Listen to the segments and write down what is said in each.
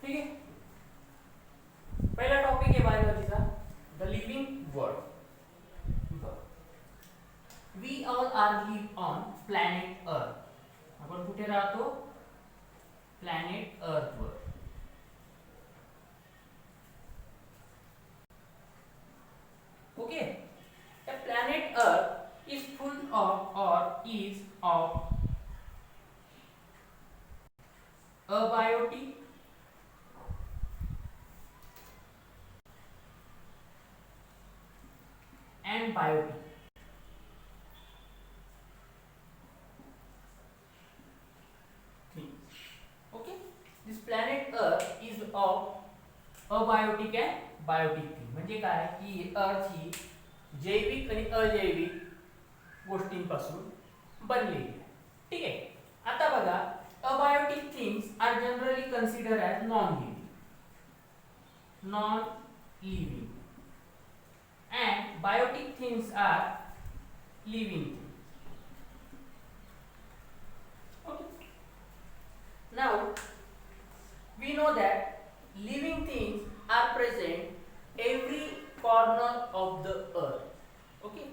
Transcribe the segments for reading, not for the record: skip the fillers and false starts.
ठीक आहे. पहिला टॉपिक आहे बायोलॉजीचा, the living world. We all are live on planet Earth. आपण कुठे राहतो? प्लॅनेट अर्थ वर. Okay. The planet Earth is full of or is of abiotic and biotic. Okay, this planet Earth is of abiotic and biotic thing. म्हणजे काय की अर्थ ही जैविक आणि अजैविक गोष्टींपासून बनलेली आहे. ठीक आहे. आता बघा, abiotic things are generally consider as non living and biotic things are living things. Okay. Now we know that living things are present every corner of the earth. Okay,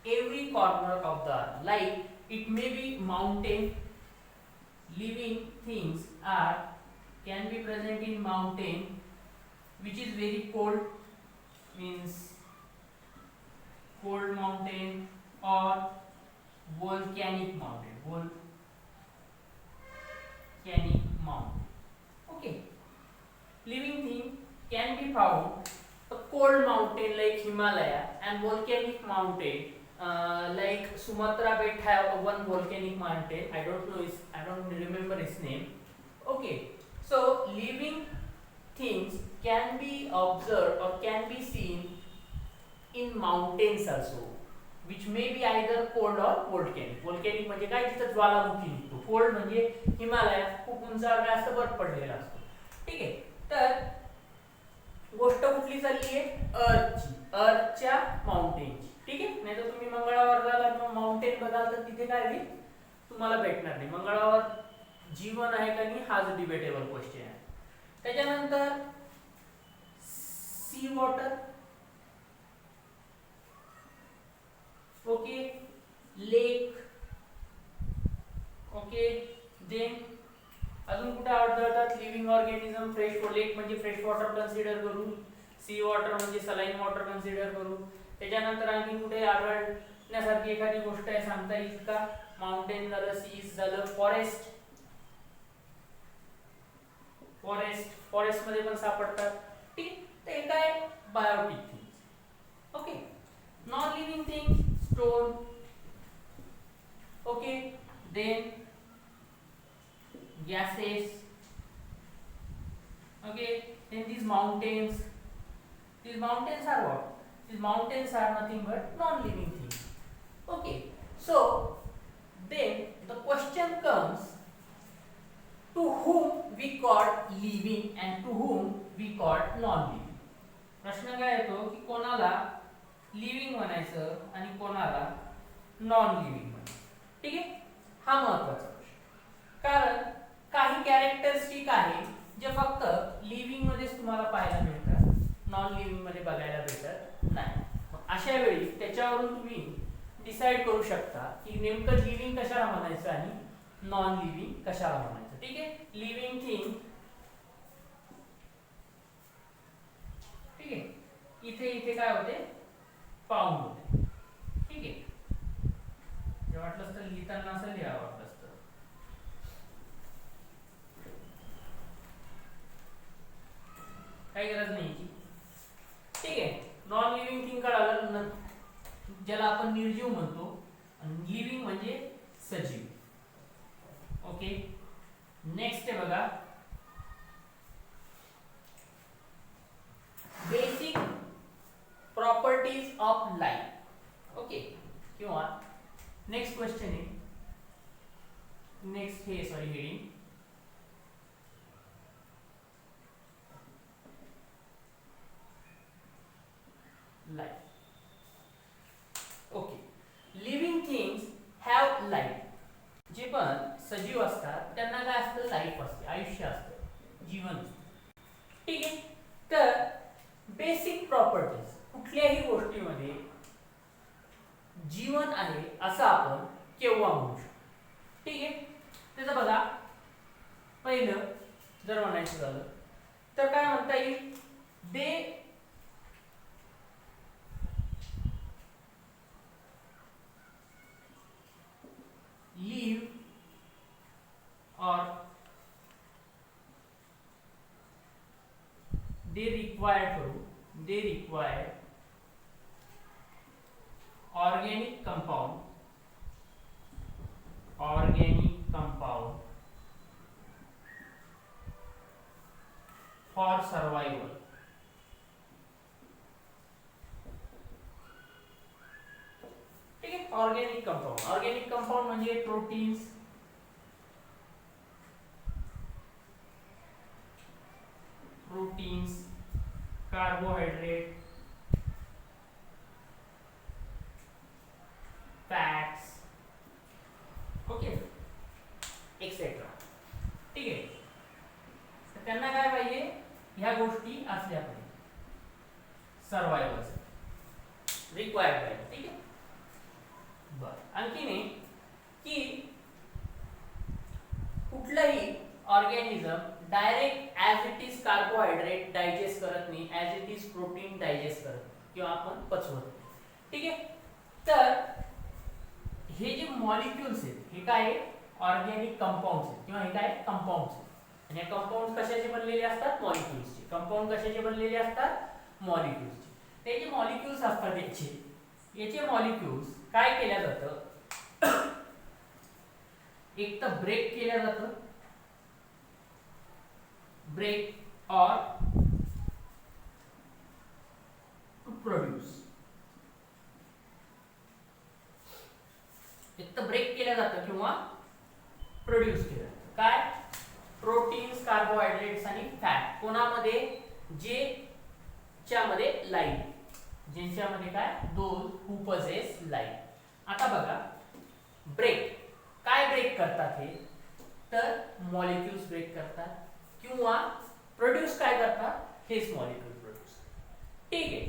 every corner of the earth. Like it may be mountain. Living things can be present in mountain, which is very cold, means cold mountain, or volcanic mountain. Okay, living thing can be found a cold mountain like Himalaya and volcanic mountain like Sumatra Bet have one volcanic mountain. I don't remember its name. Okay, so living things can be observed or can be seen in mountains also, which may be either cold or volcanic. Volcanic म्हणजे काय, तिथं ज्वालामुखी निघतो. Cold म्हणजे हिमालय खूप उंचावर जास्त बर्फ पडलेला असतो. ठीक आहे. तर गोष्ट कुठली चालली आहे? अर्थची, अर्थच्या माउंटेनची. ठीक आहे. नाही तर तुम्ही मंगळावर जाल माउंटेन बघाल तर तिथे काय होईल तुम्हाला भेटणार नाही. मंगळावर जीवन आहे का नाही हाच डिबेटेबल क्वेश्चन आहे. त्याच्यानंतर सी वॉटर. ओके, लेक. ओके, देन अजून कुठे आढळतात लिव्हिंग ऑर्गॅनिझम? फ्रेश लेक म्हणजे फ्रेश वॉटर कन्सिडर करू, सी वॉटर म्हणजे सलाईन वॉटर कन्सिडर करू. त्याच्यानंतर आणखी कुठे आढळण्यासारखी एखादी गोष्ट आहे सांगता येईल का? माउंटेन झालं, सीज झालं, फॉरेस्ट. फॉरेस्ट मध्ये पण सापडतात. ठीक. ते काय biotic things. Okay. Non living things, stone. Okay, then gases. Okay, then these mountains are what? These mountains are nothing but non-living things. Okay, so then the question comes, to whom we call living and to whom we call non-living. प्रश्न काय येतो की कोणाला living म्हणायचं आणि कोणाला non living म्हणायचं. ठीक आहे. हा महत्वाचा प्रश्न. कारण काही कॅरेक्टरिस्टिक आहे जे फक्त लिव्हिंग मध्येच तुम्हाला पाहायला मिळतात, नॉन लिव्हिंग मध्ये बघायला भेटत नाही. अशा वेळी त्याच्यावरून तुम्ही डिसाइड करू शकता की नेमकं लिव्हिंग कशाला म्हणायचं आणि नॉन लिव्हिंग कशाला म्हणायचं. ठीक आहे. Living thing. ठीक आहे. इथे काय होते? पाऊंड होते. ठीक आहे. जे वाटलंच तर लिहिताना असं लिहा वाटलंच तर. काही गरज नाही की. ठीक आहे. नॉन लिव्हिंग थिंग कळालं, ज्याला आपण निर्जीव म्हणतो, आणि लिव्हिंग म्हणजे सजीव. ओके. नेक्स्ट आहे बघा, basic properties of life. Okay. किंवा नेक्स्ट क्वेश्चन आहे, नेक्स्ट हे sorry heading, life. Okay. Living things have life. जे पण सजीव असतात त्यांना काय असतं? लाईफ असते, आयुष्य असतं, जीवन. ठीक आहे. तर बेसिक प्रॉपर्टीज, कुठल्याही गोष्टीमध्ये जीवन आहे असं आपण केव्हा म्हणू शकतो. ठीक आहे. त्याचं बघा, पहिलं जर म्हणायचं झालं तर काय म्हणता येईल, दे live or they require organic compound for survival. ठीक आहे. ऑर्गेनिक कंपाऊंड म्हणजे proteins, carbohydrate, fats, okay, etcetera. ठीक आहे. तर त्यांना काय पाहिजे, ह्या गोष्टी असल्या पाहिजे सर्वायवल रिक्वायर्ड पाहिजे. ठीक आहे. बर, आणखीन एक की कुठलंही organism direct as it is carbohydrate digest करत नाही, as it is protein digest करत किंवा आपण पचवत. ठीक आहे. तर हे जे मॉलिक्युल्स आहेत हे काय ऑर्गॅनिक कंपाऊंड्स आहेत किंवा हे काय कंपाऊंड्स आहेत. आणि हे कंपाऊंड्स कशाचे बनलेले असतात, मॉलिक्युल्सचे. कंपाऊंड कशाचे बनलेले असतात, मॉलिक्युल्सचे. ते जे मॉलिक्युल्स असतात याचे मॉलिक्युल्स काय केल्या जातं, एक तर ब्रेक केल्या जातं, ब्रेक और टू प्रोड्यूस. एक तर ब्रेक केलं जातं किंवा प्रोड्यूस केलं जातं. काय, प्रोटीन्स, कार्बोहायड्रेट्स आणि फॅट. कोणामध्ये, जे च्यामध्ये लाईफ, ज्यांच्यामध्ये काय, दोज हू पजेस लाईफ. आता बघा, ब्रेक काय ब्रेक करतात हे, तर मॉलिक्युल्स ब्रेक करतात किंवा प्रोड्यूस काय करतात, हेच मॉलिक्यूल प्रोड्यूस. ठीक आहे.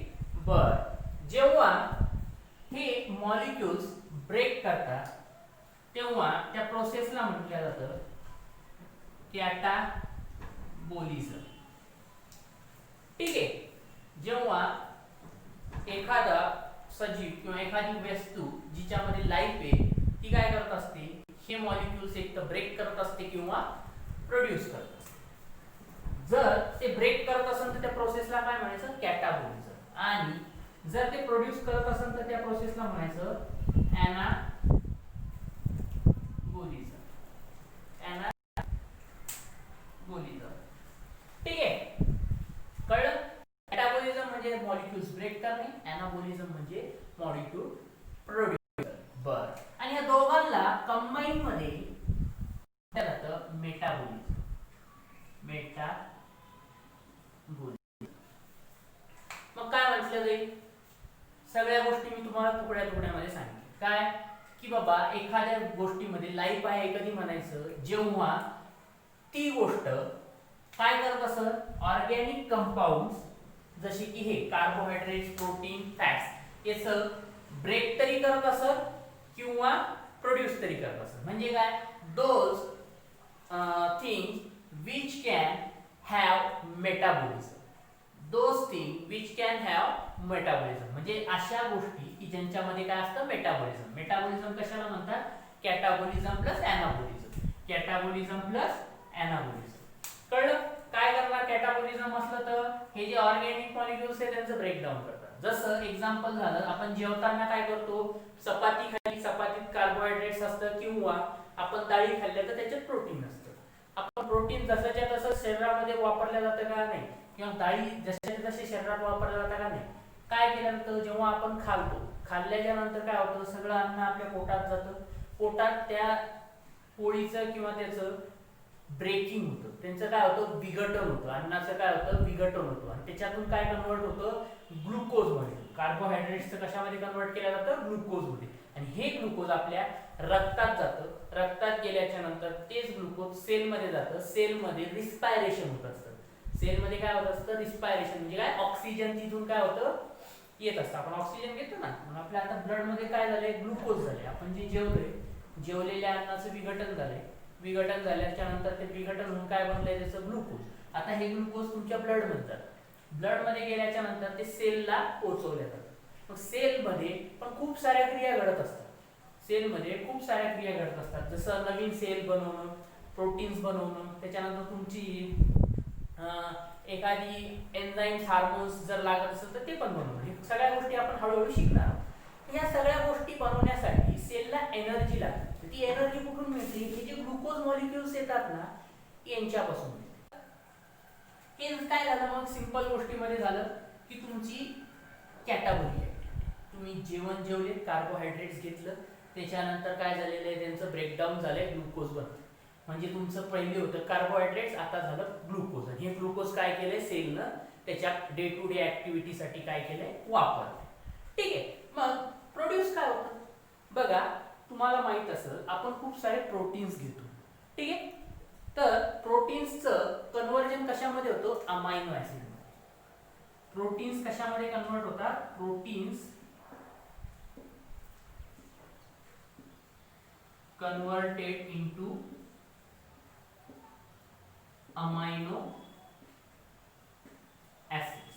बर, जेव्हा हे मॉलिक्युल्स ब्रेक करतात तेव्हा त्या प्रोसेसला म्हटलं जातं कॅटाबोलिझम. ठीक आहे. जेव्हा एखादा सजीव किंवा एखादी वस्तू जिच्यामध्ये लाईफ आहे ती काय करत असते, हे मॉलिक्युल्स एक तर ब्रेक करत असते किंवा प्रोड्यूस करत असते. जर ते ब्रेक करत असेल तर त्या प्रोसेसला काय म्हणायचं, कॅटाबोलिझम. आणि जर ते प्रोड्यूस करत असेल तर त्या प्रोसेसला म्हणायचं ॲनाबोलिझम. ठीक आहे. कळलं. कॅटाबोलिझम म्हणजे मॉलिक्युल्स ब्रेक करणे, ॲनाबोलिझम म्हणजे मॉलिक्यूल प्रोड्यूस. बर, आणि या दोघांना कंबाईन मध्ये जातं मेटाबोलिझम. मग काय म्हटलं जाईल, सगळ्या गोष्टी मी तुम्हाला तुकड्या तुकड्यामध्ये सांगितल्या. काय की बाबा एखाद्या गोष्टीमध्ये लाईफ आहे कधी म्हणायचं, जेव्हा ती गोष्ट काय करत असेल, ऑर्गॅनिक कंपाऊंड्स जसे की हे कार्बोहायड्रेट्स, प्रोटीन, फॅट्स याचं ब्रेक तरी करत असेल किंवा प्रोड्यूस तरी करत असेल. म्हणजे काय, those things which can have metabolism. Those thing which can have metabolism म्हणजे अशा गोष्टी की ज्यांच्यामध्ये काय असतं, मेटाबॉलिझम. मेटाबॉलिझम कशाला म्हणतात, कॅटाबॉलिझम प्लस ॲनाबॉलिझम. कॅटाबॉलिझम प्लस ॲनाबॉलिझम. कळलं. काय करणार, कॅटाबॉलिझम असलं तर हे जे ऑर्गॅनिक मॉलिक्युल्स आहेत त्यांचं ब्रेकडाऊन करतात. जसं एक्झाम्पल झालं, आपण जेवताना काय करतो, चपाती खाल्ली, चपातीत कार्बोहायड्रेट्स असतं किंवा आपण डाळी खाल्ल्या तर त्याच्यात प्रोटीन असतं. आपण प्रोटीन जसंच्या तसं शरीरामध्ये वापरलं जातं का नाही, किंवा डाळी जशाच्या तसे शरीरात वापरलं जातं का नाही. काय केलं जातं, जेव्हा आपण खाल्ल्याच्या नंतर काय होतं, सगळं अन्न आपल्या पोटात जातं. पोटात त्या पोळीचं किंवा त्याचं ब्रेकिंग होतं, त्यांचं काय होतं, विघटन होतं. अन्नाचं काय होतं, विघटन होतं. आणि त्याच्यातून काय कन्वर्ट होतं, ग्लुकोज मध्ये. कार्बोहायड्रेट्सचं कशामध्ये कन्वर्ट केलं जातं, ग्लुकोज मध्ये. आणि हे ग्लुकोज आपल्या रक्तात जातं. रक्तात गेल्याच्या नंतर तेच ग्लुकोज सेलमध्ये जातं. सेलमध्ये रिस्पायरेशन होत असतं. सेलमध्ये काय होत असतं, रिस्पायरेशन म्हणजे काय, ऑक्सिजन तिथून काय होतं, येत असतं. आपण ऑक्सिजन घेतो ना, मग आपल्या आता ब्लडमध्ये काय झालंय, ग्लुकोज झाले. आपण जे जेवलोय, जेवलेल्या अन्नाचं विघटन झालंय, विघटन झाल्याच्या नंतर ते विघटन होऊन काय बनलंय, त्याचं ग्लुकोज. आता हे ग्लुकोज तुमच्या ब्लडमध्ये जातं, ब्लडमध्ये गेल्याच्या नंतर ते सेलला पोहोचवले जातात. मग सेलमध्ये पण खूप साऱ्या क्रिया घडत असतात. सेलमध्ये खूप साऱ्या क्रिया घडत असतात, जसं नवीन सेल बनवणं, प्रोटीन्स बनवणं, त्याच्यानंतर तुमची एखादी एन्झाईम्स, हार्मोन्स जर लागत असेल तर ते पण बनवणं. हे सगळ्या गोष्टी आपण हळूहळू शिकणार. ह्या सगळ्या गोष्टी बनवण्यासाठी सेलला एनर्जी लागते. ती एनर्जी कुठून मिळते, हे जे ग्लुकोज मॉलिक्युल्स येतात ना, यांच्यापासून. हे काय झालं, मग सिंपल गोष्टीमध्ये झालं की तुमची कॅटाबोली आहे. तुम्ही जेवण जेवले, कार्बोहायड्रेट्स घेतलं, त्याच्यानंतर काय झालेलं आहे, त्यांचं ब्रेकडाऊन झालंय, ग्लुकोज बनतं. म्हणजे तुमचं पहिले होतं कार्बोहायड्रेट्स, आता झालं ग्लुकोज. आणि हे ग्लुकोज काय केलंय, सेलनं त्याच्या डे टू डे ऍक्टिव्हिटीसाठी काय केलंय, वापरलंय. ठीक आहे. मग प्रोड्यूस काय होतं बघा, तुम्हाला माहित असेल आपण खूप सारे प्रोटीन्स घेतो. ठीक आहे. तर प्रोटीन्सचं कन्व्हर्जन कशामध्ये होतं, अमायनो ऍसिड. प्रोटीन्स कशामध्ये कन्वर्ट होतात, proteins converted into amino acids.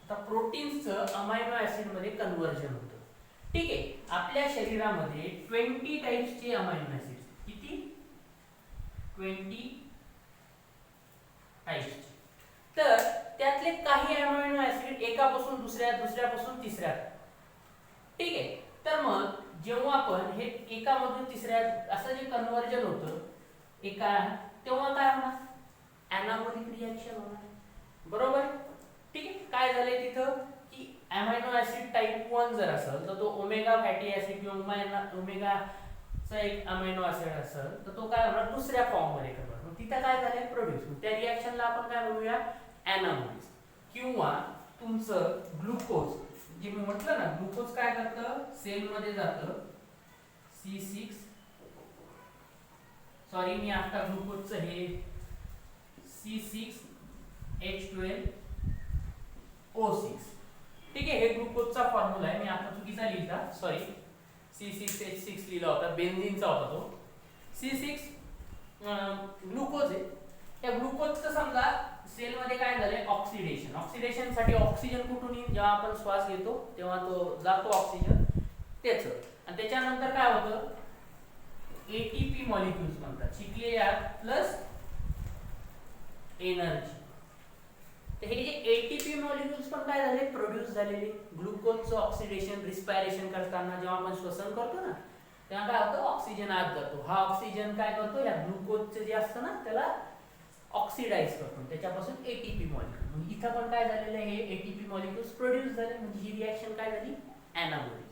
आता प्रोटीन्सचं अमायनो ऍसिड मध्ये कन्वर्जन होतं. ठीक आहे. आपल्या शरीरामध्ये 20 टाइप्सचे अमायनो ऍसिड्स, किती, 20 टाइप्सचे. तर त्यातले काही अमायनो ऍसिड एकापासून दुसऱ्या, दुसऱ्यापासून तिसऱ्या. ठीक आहे. तर मग जेव्हा आपण हे एकामधून तिसऱ्या असं जे कन्वर्जन होतं एका, तेव्हा काय होणार, एनाबॉलिक रिएक्शन होणार. बरोबर. ठीक आहे. काय झालंय तिथं की अमायनो ऍसिड टाइप 1 जर असेल तर तो ओमेगा फॅटी ऍसिड किंवा ओमेगाचा एक अमायनो ऍसिड असेल तर तो काय होणार, दुसऱ्या फॉर्म मध्ये कन्वर्ट. मग तिथं काय झालंय, प्रोड्यूस. त्या रिएक्शनला आपण काय म्हणूया, एनाबॉलिक. किंवा तुमचं ग्लुकोज, जे मी म्हटलं ना, ग्लुकोज काय करतं, सेलमध्ये जातं, C6, सॉरी मी आता ग्लुकोजचं हे C6H12O6. ठीक आहे. हे ग्लुकोजचा फॉर्म्युला आहे, मी आता चुकीचा लिहिला, सॉरी. C6H6 लिहिला होता, बेन्झीनचा होता तो. C6 ग्लुकोज आहे. त्या ग्लुकोजचं समजा सेलमध्ये काय झालंय, ऑक्सिडेशन. ऑक्सिडेशनसाठी ऑक्सिजन कुठून येईल, जेव्हा आपण श्वास घेतो तेव्हा तो जातो ऑक्सिजन, त्याचं. आणि त्याच्यानंतर काय होतं, एटीपी मॉलिक्युल्स बनतात, शिकले यार, प्लस एनर्जी. तर हे जे एटीपी मॉलिक्युल्स पण काय झाले, प्रोड्यूस झालेले. ग्लुकोजचं ऑक्सिडेशन, रिस्पायरेशन करताना जेव्हा आपण श्वसन करतो ना, तेव्हा काय होतं, ऑक्सिजन आत जातो. हा ऑक्सिजन काय करतो, या ग्लुकोजचं जे असतं ना त्याला ऑक्सिडाइज करतो, त्याच्यापासून एटीपी मॉलिक्युल. म्हणजे इथं पण काय झालेलं आहे, हे एटीपी मॉलिक्युल्स प्रोड्यूस झाले. म्हणजे ही रिएक्शन काय झाली, एनाबॉलिक.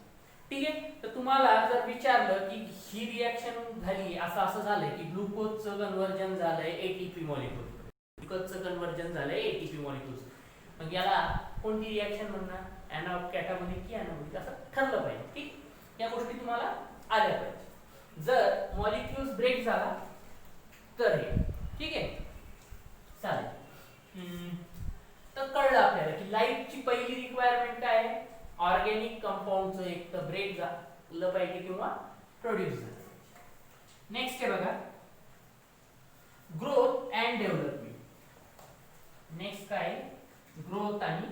ठीक आहे. तर तुम्हाला जर विचारलं की ही रिएक्शन झाली, असं असं झालंय की ग्लुकोजचं कन्वर्जन झालंय एटीपी मॉलिक्युल, ग्लुकोजचं कन्वर्जन झालंय एटीपी मॉलिक्युल्स, मग याला कोणती रिएक्शन म्हणणार, कॅटाबॉलिक की एनाबॉलिक, असं ठरलं पाहिजे. ठीक. या गोष्टी तुम्हाला आल्या पाहिजे. जर मॉलिक्युल्स ब्रेक झाला तर हे. ठीक आहे. चालेल. तर कळलं आपल्याला की लाईफची पहिली रिक्वायरमेंट काय आहे, ऑर्गॅनिक कंपाऊंडचं एक तर ब्रेक झालं पाहिजे किंवा प्रोड्यूस झालं पाहिजे. नेक्स्ट आहे बघा, ग्रोथ अँड डेव्हलपमेंट. नेक्स्ट काय, ग्रोथ आणि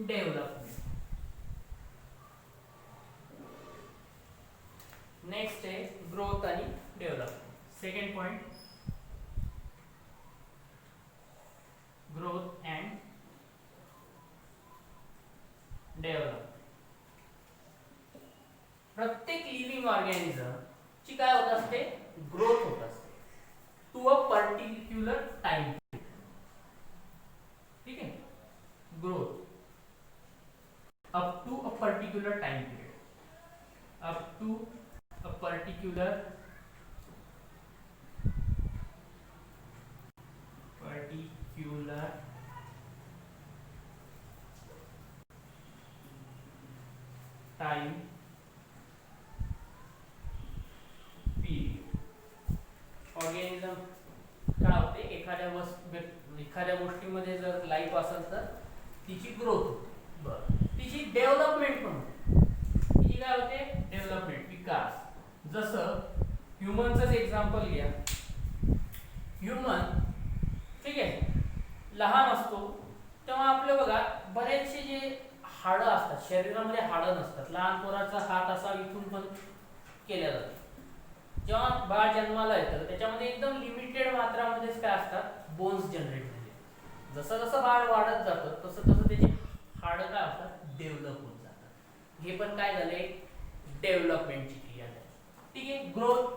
डेव्हलपमेंट. नेक्स्ट आहे ग्रोथ आणि development. Second point, growth and development. प्रत्येक लिव्हिंग ऑर्गॅनिझम ची काय होत असते, ग्रोथ होत असते टू अ पर्टिक्युलर टाइम. ठीक आहे. Growth up to a particular time period, up to a particular time period. Organism काय होते, एखाद्या गोष्टीमध्ये जर लाईफ असेल तर तिची ग्रोथ होते. बरं, तिची डेव्हलपमेंट पण होते. तिची काय होते? डेव्हलपमेंट, विकास. जसं ह्युमनचंच एक्झाम्पल घ्या. ह्युमन, ठीक आहे, लहान असतो तेव्हा आपलं बघा बरेचसे जे हाडं असतात, शरीरामध्ये हाडं नसतात. लहान पोराचा हात असा इथून पण केल्या जातो. जेव्हा बाळ जन्माला येतं त्याच्यामध्ये एकदम लिमिटेड मात्रामध्येच काय असतात? बोन्स जनरेट झाले. जसं जसं बाळ वाढत जातं तसं तसं त्याची हाडं काय होतात? डेव्हलप होत जातात. हे पण काय झाले? डेव्हलपमेंटची क्रिया झाली. ठीक आहे. ग्रोथ,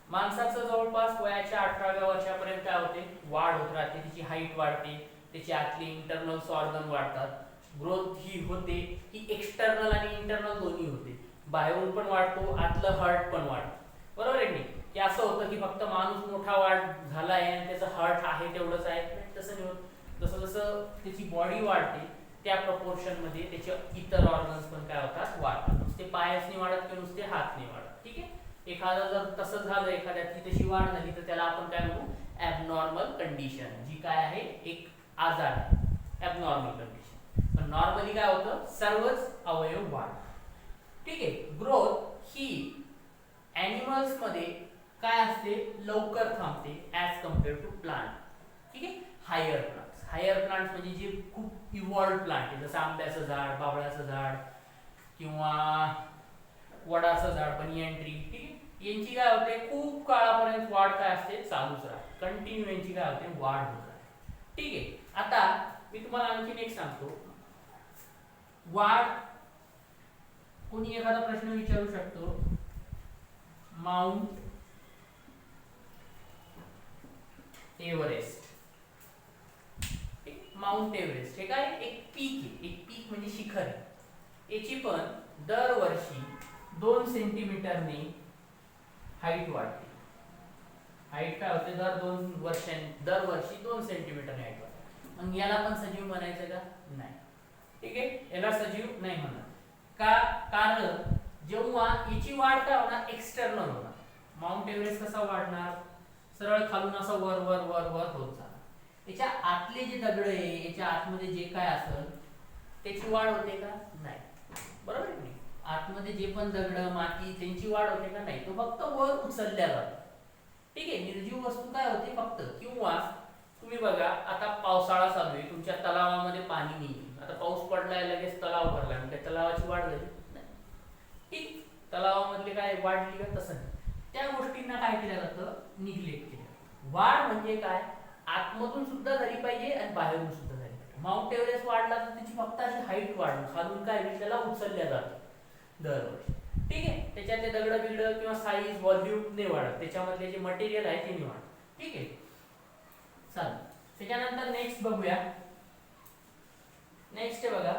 माणसाचं जवळपास वयाच्या 18व्या वर्षापर्यंत काय होते? वाढ होत राहते. तिची हाईट वाढते, त्याची आतली इंटरनल ऑर्गन वाढतात. ग्रोथ ही होते, ही एक्सटर्नल आणि इंटरनल दोन्ही होते. बाहेरून पण वाढतो, आतलं हार्ट पण वाढतं. बरोबर आहे की नाही? की असं होतं की फक्त माणूस मोठा वाढ झाला आहे आणि त्याचं हार्ट आहे तेवढंच आहे, तसं नाही होत. जसं जसं त्याची बॉडी वाढते त्या प्रपोर्शन मध्ये त्याचे इतर ऑर्गन्स पण काय होतात? वाढतात. नुसते पायच नाही वाढत किंवा नुसते हात नाही वाढत. ठीक आहे. एखादा जर तसं झालं, एखाद्याची तशी वाढ झाली तर त्याला आपण काय म्हणू? ॲबनॉर्मल कंडिशन, जी काय आहे? एक आजार आहे, ॲबनॉर्मल कंडिशन. पण नॉर्मली काय होतं? सर्वच अवयव वाढतात. ठीक आहे. ग्रोथ ही ॲनिमल्स मध्ये काय असते? लवकर थांबते ॲज कम्पेअर टू प्लांट. ठीक आहे. हायर प्लांट्स म्हणजे जे खूप इव्हॉल्व्ड प्लांट आहे, जसं आंब्याचं झाड, बाभळाचं झाड किंवा वडाचं झाड, बनियन ट्री. ठीक आहे. यांची काय होते? खूप काळापर्यंत वाढ काय असते? चालूच राहते. कंटिन्यू यांची काय होते? वाढ होत राहते. ठीक आहे. आता मी तुम्हाला आणखीन एक सांगतो. वाढ, कोणी एखादा प्रश्न विचारू शकतो, माउंट एव्हरेस्ट. माउंट एव्हरेस्ट हे काय? एक पीक आहे. एक पीक म्हणजे शिखर आहे. याची पण दरवर्षी 2 सेंटीमीटरने हाईट वाढते. हाईट काय होते? दरवर्षी 2 सेंटीमीटरने हाईट वाढते. मग याला पण सजीव म्हणायचं का? नाही. ठीक आहे. याला सजीव नाही म्हणत. का? कारण जेव्हा याची वाढ काय होणार? एक्सटर्नल होणार. माउंट एव्हरेस्ट कसा वाढणार? सरळ खालून असा वर वर वर वर होत जाणार. याच्या आतले जे दगड आहे, याच्या आतमध्ये जे काय असेल त्याची वाढ होते का? नाही. बरोबर आहे. आतमध्ये जे पण दगड, माती, त्यांची वाढ होते का? नाही. तो फक्त वर उचलल्या जातो. ठीक आहे. निर्जीव वस्तू काय होते? फक्त. किंवा तुम्ही बघा, आता पावसाळा चालू आहे, तुमच्या तलावामध्ये पाणी नाही. आता पाऊस पडलाय, लगेच तलाव भरला, त्या तलावाची वाढ झाली नाही. ठीक. तलावामधले काय वाढली का? तसं नाही. त्या गोष्टींना काय केलं जातं? निग्लेक्ट केलं. वाढ म्हणजे काय? आतमधून सुद्धा झाली पाहिजे आणि बाहेरून सुद्धा झाली पाहिजे. माउंट एव्हरेस्ट वाढला तर त्याची फक्त अशी हाईट वाढली, खालून काय होईल? त्याला उचलल्या जातं दरवर्षी. ठीक आहे. त्याच्यातले दगड बिगड किंवा साईज, व्हॉल्यूम नाही वाढत, त्याच्यामधले जे मटेरियल आहे ते नाही वाढत. ठीक आहे. चालेल. त्याच्यानंतर नेक्स्ट बघूया. नेक्स्ट आहे बघा,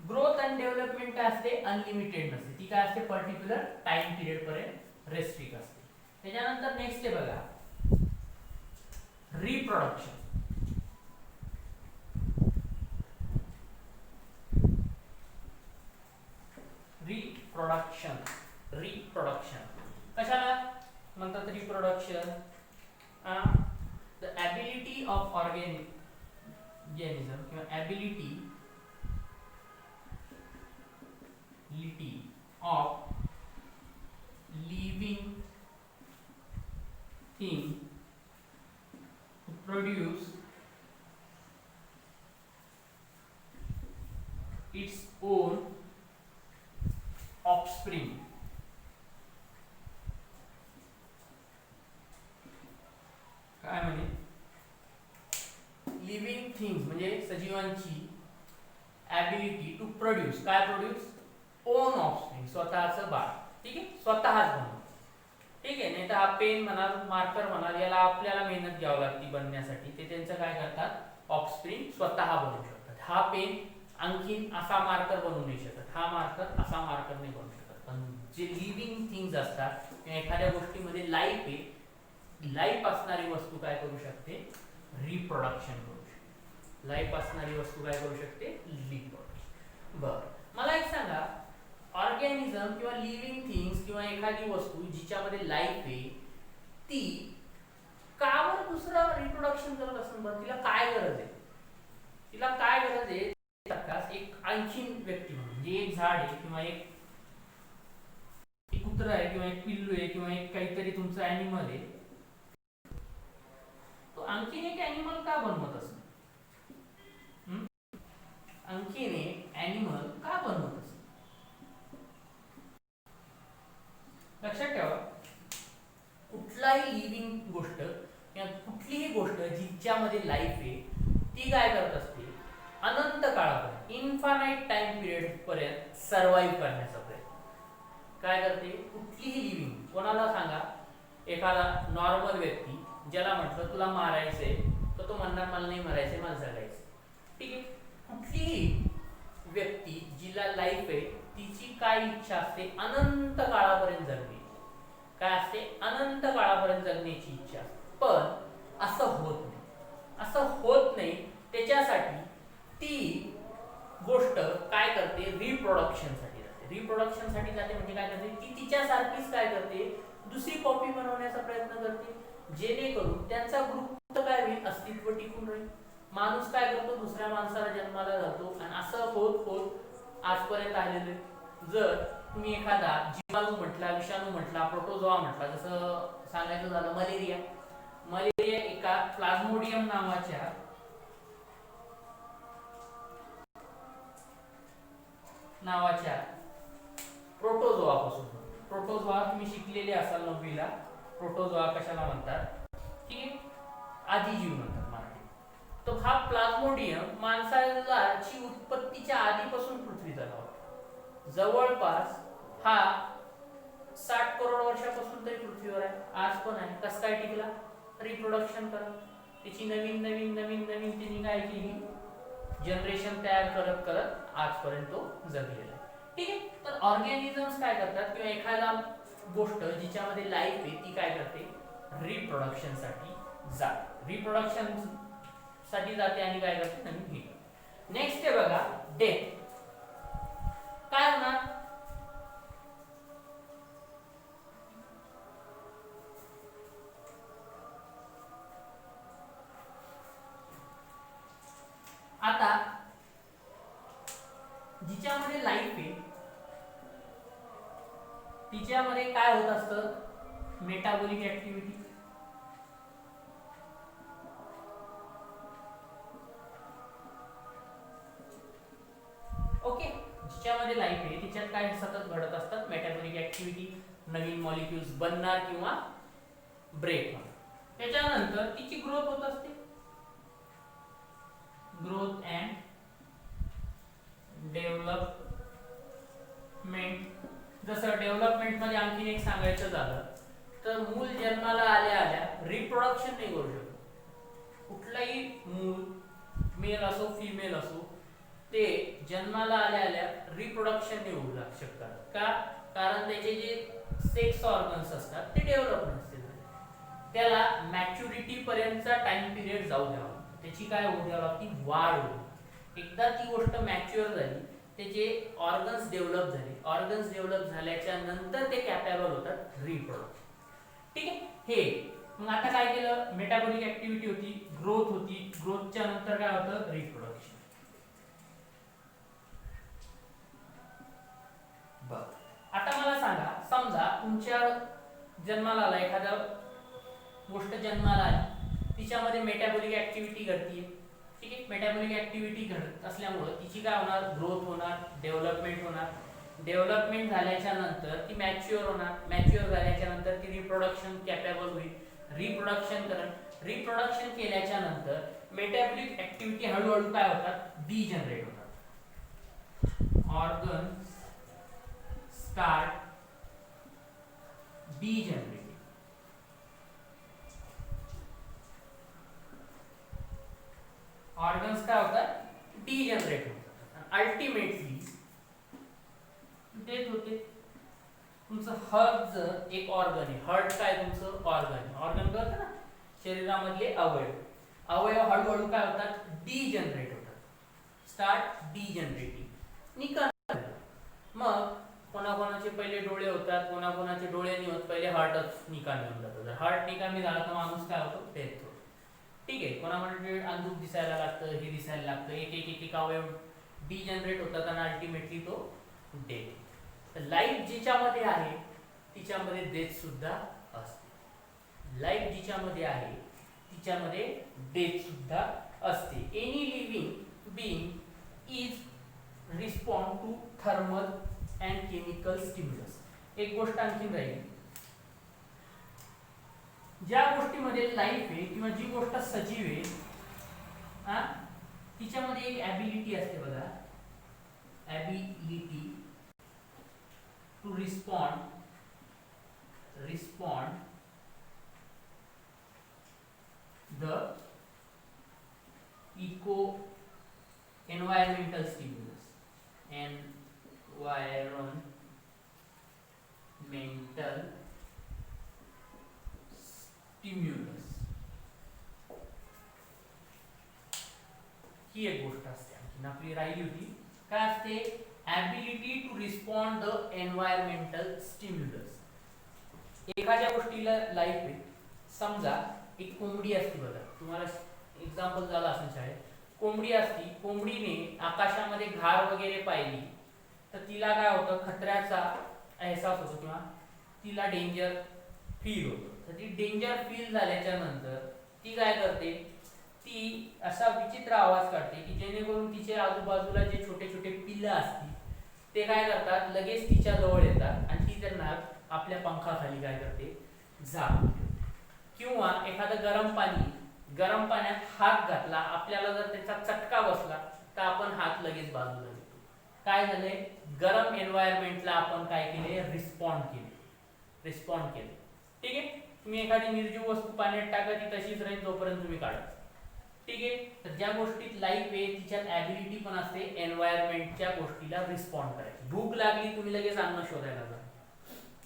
ग्रोथ अँड डेव्हलपमेंट काय असते? अनलिमिटेड नसते. ती काय असते? पर्टिक्युलर टाइम पिरियड पर्यंत रेस्ट्रिक्ट असते. त्याच्यानंतर नेक्स्ट आहे बघा, रिप्रोडक्शन. रिप्रोडक्शन कशाला म्हणतात? Reproduction, the ability of organism किंवा ability of living thing to produce its own offspring. काय म्हणजे? लिव्हिंग थिंग्स म्हणजे सजीवांची ॲबिलिटी टू प्रोड्यूस, काय प्रोड्यूस? ओन ऑफस्प्रिंग, स्वतःचं बाळ. ठीक आहे. स्वतःच बनवून. ठीक आहे. नाही तर हा पेन म्हणाल, मार्कर म्हणाल, याला आपल्याला मेहनत घ्यावी लागते बनण्यासाठी. ते त्यांचं काय करतात? ऑफस्प्रिंग स्वतः बनवू शकतात. हा पेन आणखीन असा मार्कर बनवू नाही शकत, हा मार्कर असा मार्कर नाही बनवू शकत. पण जे लिव्हिंग थिंग्स असतात, एखाद्या गोष्टीमध्ये लाईफ आहे, लाईफ असणारी वस्तू काय करू शकते? रिप्रोडक्शन करू शकते. लाईफ असणारी वस्तू काय करू शकते? रिप्रोडक्शन. बरं, मला एक सांगा, ऑर्गॅनिझम किंवा लिव्हिंग थिंग्स किंवा एखादी वस्तू जिच्यामध्ये लाईफ आहे ती का बरं दुसरं रिप्रोडक्शन करत असेल बरं? तिला काय गरज आहे? तिला काय गरज आहे? एक आणखीन व्यक्ती म्हणून, म्हणजे एक झाड आहे किंवा एक कुत्रा आहे किंवा एक पिल्लू आहे किंवा एक काहीतरी तुमचं ॲनिमल आहे, तो आणखीन एक ॲनिमल का बनवत असेल? आणखीन एक ॲनिमल का बनवत असेल? लक्षात ठेवा, कुठलाही लिव्हिंग गोष्ट किंवा कुठलीही गोष्ट जिच्यामध्ये लाईफ आहे ती काय करत असते? अनंत काळापर्यंत, इन्फानाइट टाइम पिरियड पर्यंत सर्वाईव्ह करण्याचा प्रयत्न काय करते? कुठलीही लिव्हिंग, कोणाला सांगा, एखादा नॉर्मल व्यक्ती ज्याला म्हटलं तुला मारायचंय, तर तो म्हणणार मला नाही मरायचंय, मला जगायचं. ठीक आहे. कुठलीही व्यक्ती जिला लाईफ आहे तिची काय इच्छा असते? अनंत काळापर्यंत जगणे. काय असते? अनंत काळापर्यंत जगण्याची इच्छा असते. पण असं होत नाही. असं होत नाही. त्याच्यासाठी ती गोष्ट काय करते? रिप्रोडक्शनसाठी जाते. रिप्रोडक्शनसाठी जाते म्हणजे काय करते? ती तिच्यासारखीच काय करते? दुसरी कॉपी बनवण्याचा प्रयत्न करते, जेणेकरून त्यांचा ग्रुप काय होईल? अस्तित्व टिकून राहील. माणूस काय करतो? दुसऱ्या माणसाला जन्माला जातो आणि असं होत होत आजपर्यंत आलेलं. जर तुम्ही एखादा जीवाणू म्हटला, विषाणू म्हटला, प्रोटोझोआ म्हटला, जसं सांगायचं झालं मलेरिया, मलेरिया एका प्लाझ्मोडियम नावाच्या प्रोटोझोआपासून. प्रोटोझोआ तुम्ही शिकलेले असाल 9वीला, प्रोटोझोआ कशाला म्हणतात? ठीक आहे, आदिजीव म्हणतात मराठीत. तो हा प्लाझ्मोडियम माणसाची उत्पत्तीच्या आधीपासून पृथ्वीचा होता. जवळपास हा 60 करोड वर्षापासून तरी पृथ्वीवर आहे, आज पण आहे. कसं काय टिकला? रिप्रोडक्शन करत, त्याची नवीन नवीन नवीन नवीन त्यांनी काय केली? जनरेशन तयार करत करत आजपर्यंत तो जगलेला आहे. ठीक आहे. तर ऑर्गॅनिझम्स काय करतात? किंवा एखादा गोष्ट जिच्यामध्ये लाईफ आहे ती काय करते? रिप्रोडक्शन साठी जाते. रिप्रोडक्शन साठी जाते आणि काय करते? नवीन हे. नेक्स्ट आहे बघा, डेथ. काय होणार? आता जिच्यामध्ये लाईफ आहे तिच्यामध्ये काय होत असतं? Metabolic activity. ओके. जिच्यामध्ये लाईफ आहे तिच्यात काय सतत घडत असतात? मेटाबॉलिक ऍक्टिव्हिटी, नवीन मॉलिक्युल्स बनणार किंवा ब्रेक होणार. त्याच्यानंतर तिची ग्रोथ होत असते, ग्रोथ अँड डेव्हलपमेंट. जसं डेव्हलपमेंट मध्ये आणखीन एक सांगायचं झालं तर मूल जन्माला आल्या आल्या रिप्रोडक्शन नाही करू शकत. कुठलाही मूल, मेल असो फिमेल असो, ते जन्माला आल्या आल्या रिप्रोडक्शन नाही होऊ शकतात. का? कारण त्याचे जे सेक्स ऑर्गन्स असतात ते डेव्हलप नसते. त्याला मॅच्युरिटी पर्यंतचा टाइम पिरियड जाऊ द्यावा, त्याची काय होऊ द्यावं लागते? वाढ होईल. एकदा ती गोष्ट मॅच्युअर झाली, त्याचे ऑर्गन्स डेव्हलप झाले, ऑर्गन्स डेव्हलप झाल्याच्या नंतर ते कॅपेबल होतात रिप्रोडक्शन. ठीक आहे. हे मग आता काय केलं? मेटाबॉलिक ऍक्टिव्हिटी होती, ग्रोथ होती, ग्रोथच्या नंतर काय होतं? रिप्रोडक्शन. बरं, आता मला सांगा, समजा तुमच्या जन्माला आला, एखादा गोष्ट जन्माला आली, तिच्यामध्ये मेटाबॉलिक ऍक्टिव्हिटी घडतीये. ठीक आहे. मेटाबॉलिक ऍक्टिव्हिटी घडत असल्यामुळे तिची काय होणार? ग्रोथ होणार, डेव्हलपमेंट होणार. डेव्हलपमेंट झाल्याच्या नंतर ती मॅच्युअर होणार, मॅच्युअर झाल्याच्या नंतर ती रिप्रोडक्शन कॅपेबल होईल, रिप्रोडक्शन करण. रिप्रोडक्शन केल्याच्या नंतर मेटाबॉलिक ऍक्टिव्हिटी हळूहळू काय होतात? डिजनरेट होतात. Organs start degenerate. ऑर्गन्स काय होतात? डिजनरेट होतात. अल्टिमेटली डेथ होते. तुमचं हार्ट जर एक ऑर्गन आहे, हार्ट काय तुमचं ऑर्गन आहे, ऑर्गन कळतं ना, शरीरामधले अवयव. अवयव हळूहळू काय होतात? डिजनरेट होतात. Start degenerating. निकाल मग कोणाकोणाचे पहिले डोळे होतात, कोणाकोणाचे डोळे नाही होत, पहिले हार्टच निकामी होऊन जातं. जर हार्ट निकामी झाला तर माणूस काय होतो, डेथ होतो. ठीक आहे, कोणामध्ये अंधूक दिसायला लागतं, हे दिसायला लागतं, एक अवयव डिजनरेट होतात आणि अल्टिमेटली तो डेथ. तर लाईफ जिच्यामध्ये आहे तिच्यामध्ये डेथ सुद्धा असते. लाईफ जिच्यामध्ये आहे तिच्यामध्ये डेथ सुद्धा असते. Any living being is respond to thermal and chemical stimulus. एक गोष्ट आणखी राहील, ज्या गोष्टीमध्ये लाईफ आहे किंवा जी गोष्ट सजीव आहे तिच्यामध्ये एक ॲबिलिटी असते बघा, ability to respond the environmental stimulus, environmental stimulus. ही एक गोष्ट असते आणखी आपली राहिली होती, काय असते, ability to respond the environmental stimulus. एखाद्या गोष्टीला लाईफ आहे, समजा एक कोंबडी असते बघा, तुम्हाला एक्झाम्पल झालं असेल शाळेत, कोंबडी असती, कोंबडीने आकाशामध्ये घार वगैरे पाहिली तर तिला काय होतं, खतऱ्याचा एहसास होतो किंवा तिला डेंजर फील होतं. तर ती डेंजर फील झाल्याच्या नंतर ती काय करते, ती असा विचित्र आवाज काढते की जेणेकरून तिच्या आजूबाजूला जे छोटे छोटे पिल्लं असतील ते काय करतात, लगेच तिच्या जवळ येतात आणि ती त्यांना आपल्या पंखाखाली काय करते, झाकून ठेवते. किंवा एखादं गरम पाण्यात हात घातला, आपल्याला जर त्याचा चटका बसला तर आपण हात लगेच बाजूला घेतो. काय झालंय, गरम एन्व्हायरमेंटला आपण काय केले, रिस्पॉन्ड केले. ठीक आहे, तुम्ही एखादी निर्जीव वस्तू पाण्यात टाका, ती तशीच राहील जोपर्यंत तुम्ही काढा. ठीक आहे, तर ज्या गोष्टीत लाईफ आहे तिच्यात ॲबिलिटी पण असते एन्व्हायरमेंटच्या गोष्टीला रिस्पॉन्ड करायची. भूक लागली, तुम्ही लगेच अन्न शोधायला जा.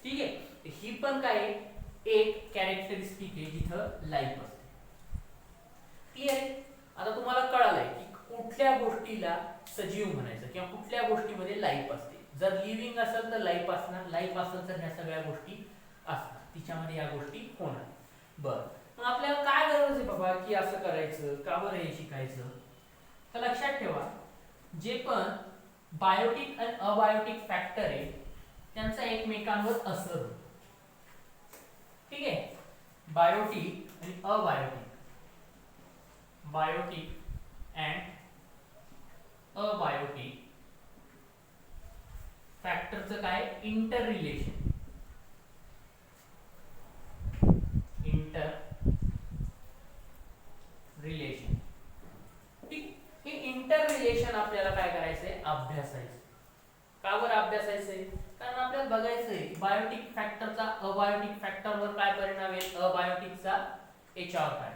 ठीक आहे, ही पण काय एक कॅरेक्टरिस्टिक आहे जिथं लाईफ असते. क्लिअर आहे, आता तुम्हाला कळालंय की कुठल्या गोष्टीला सजीव म्हणायचं किंवा कुठल्या गोष्टीमध्ये लाईफ असते. जर लिव्हिंग असेल तर लाईफ असणार, लाईफ असेल तर ह्या सगळ्या गोष्टी असणार, तिच्यामध्ये या गोष्टी होणार. बरं, मग आपल्याला काय गरज आहे बाबा की असं करायचं, का बरं हे शिकायचं. तर लक्षात ठेवा, जे पण बायोटिक आणि अबायोटिक फॅक्टर आहे त्यांचा एकमेकांवर असर होतो. ठीक आहे, बायोटिक आणि अबायोटिक, बायोटिक अँड अबायोटिक फॅक्टरचं काय, इंटर रिलेशन. ठीक, हे इंटर रिलेशन आपल्याला काय करायचंय, अभ्यासायचं. का बरं अभ्यासायचंय, कारण आपल्याला बघायचंय बायोटिक फॅक्टरचा अबायोटिक फॅक्टरवर काय परिणाम आहे, अबायोटिकचा याच्यावर काय.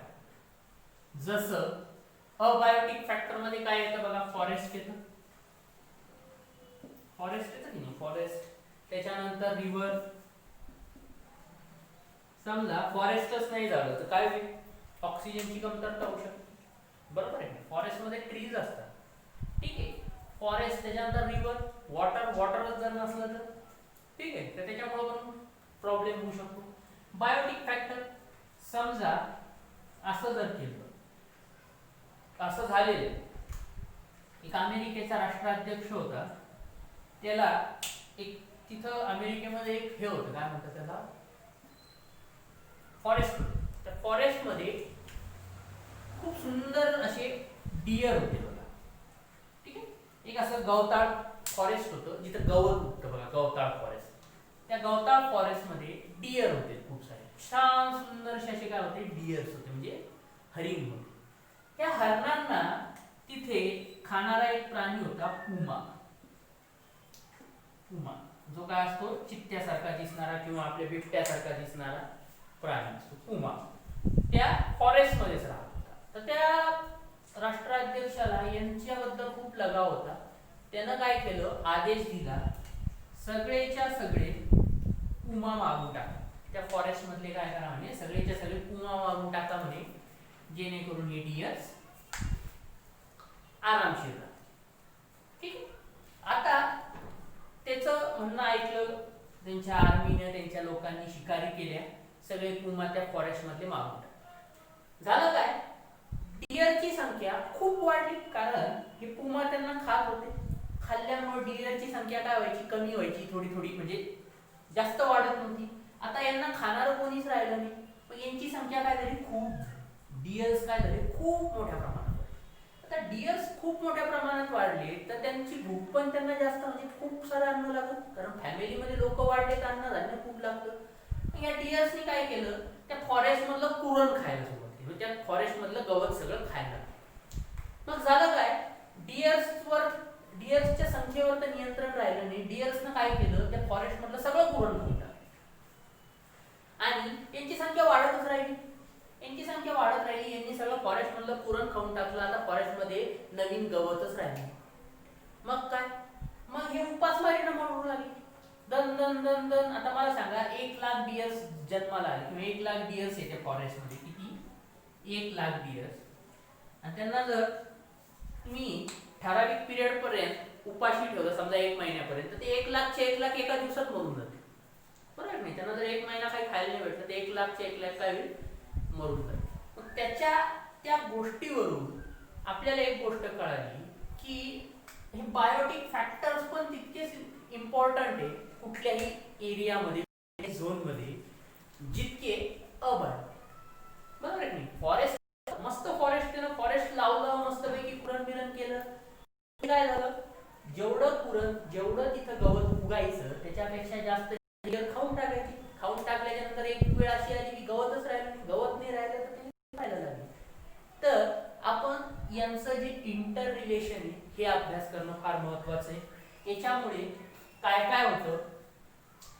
जसं अबायोटिक फॅक्टर मध्ये काय येतं बघा, फॉरेस्ट येतं की नाही, फॉरेस्ट. त्याच्यानंतर रिव्हर. समजा फॉरेस्टच नाही झालं तर काय होईल, ऑक्सिजनची कमतरता होऊ शकते. बरोबर आहे, फॉरेस्ट मध्ये ट्रीज असतात. ठीक आहे, फॉरेस्ट, त्याच्यानंतर रिव्हर, वॉटरच जर नसलं तर ठीक आहे, तर त्याच्यामुळे पण प्रॉब्लेम होऊ शकतो. बायोटिक फॅक्टर, समजा असं जर केलं, असं झालेलं, एक अमेरिकेचा राष्ट्राध्यक्ष होता, त्याला एक तिथं अमेरिकेमध्ये एक हे होतं, काय म्हणतात त्याला, फॉरेस्ट. त्या फॉरेस्ट मध्ये खूप सुंदर असे डिअर होते बघा. ठीक आहे, एक असं गवताळ फॉरेस्ट होतं जिथं गवत उगतं बघा, गवताळ फॉरेस्ट. त्या गवताळ फॉरेस्ट मध्ये डिअर होते खूप सारे, छान सुंदरसे असे काय होते, डिअर्स होते, म्हणजे हरिण होते. त्या हरणांना तिथे खाणारा एक प्राणी होता, पुमा. जो काय असतो, चित्त्यासारखा दिसणारा किंवा आपल्या बिबट्यासारखा दिसणारा प्राणी असतो, पुमा. त्या फॉरेस्ट मध्येच राहत होता. तर त्या राष्ट्राध्यक्षाला यांच्याबद्दल खूप लगाव होता. त्यानं काय केलं, आदेश दिला, सगळेच्या सगळे पुमा मारून टाका. त्या फॉरेस्ट मधले काय करा म्हणे, सगळेच्या सगळे पुमा मारून टाका म्हणे, जेणेकरून हे डिअर्स आरामशीर राहतात. ठीक आहे, आता त्याचं म्हणणं ऐकलं सगळे पुमा त्या फॉरेस्ट मधले मारून टाकले. झालं काय, डिअरची संख्या खूप वाढली, कारण हे पुमा त्यांना खात होते. खाल्ल्यामुळे डिअरची संख्या काय व्हायची, कमी व्हायची थोडी थोडी, म्हणजे जास्त वाढत नव्हती. आता यांना खाणारं कोणीच राहिलं नाही, मग यांची संख्या काय झाली, खूप डिअर्स काय झाले, खूप मोठ्या प्रमाणात. आता डिअर्स खूप मोठ्या प्रमाणात वाढले तर त्यांची भूक पण त्यांना जास्त, म्हणजे खूप सारं अन्न लागतं, कारण फॅमिलीमध्ये लोक वाढले तर अन्नधान्य खूप लागतं. या डिअर्सनी काय केलं, त्या फॉरेस्ट मधलं कुरण खायला सुरुवात केली, त्या फॉरेस्ट मधलं गवत सगळं खायला लागलं. मग झालं काय, डिअर्सच्या संख्येवर तर नियंत्रण राहिलं नाही. डिअर्सनं काय केलं, त्या फॉरेस्ट मधलं सगळं कुरण खाऊन टाकलं आणि यांची संख्या वाढतच राहिली. यांनी सगळं फॉरेस्ट मधलं कुरण खाऊन टाकलं. आता फॉरेस्ट मध्ये नवीन गवतच राहिले. मग काय, मग हे उपासमारीनं म्हणू लागले, दन दन दन दन. आता मला सांगा, 1,00,000 डिअर्स जन्माला आले किंवा 1,00,000 डिअर्स येते फॉरेस्ट मध्ये, किती, 1,00,000 डिअर्स. आणि त्यांना जर तुम्ही ठराविक पिरियड पर्यंत उपाशी ठेवलं, समजा 1 महिन्यापर्यंत, तर ते 1,00,000 एका दिवसात मरून जाते. बरोबर नाही, त्यांना जर 1 महिना काही खायला नाही भेटलं तर 1,00,000 काय होईल, मरून जाते. मग त्या गोष्टीवरून आपल्याला एक गोष्ट कळाली की हे बायोटिक फॅक्टर्स पण तितकेच इम्पॉर्टंट आहे कुठल्याही एरियामध्ये, झोनमध्ये, जितके अर्बन. बरोबर आहे की नाही. फॉरेस्ट, मस्त फॉरेस्ट केलं, फॉरेस्ट लावलं, मस्तपैकी कुरण बिरण केलं, काय झालं, जेवढं तिथं गवत उगायचं त्याच्यापेक्षा जास्त खाऊन टाकायची. खाऊन टाकल्याच्या नंतर एक वेळ अशी आली की गवतच राहिलं नाही. गवत नाही राहिलं तर ते खायला लागले. तर आपण यांचं जे इंटर रिलेशन आहे हे अभ्यास करणं फार महत्वाचं आहे. याच्यामुळे काय काय होतं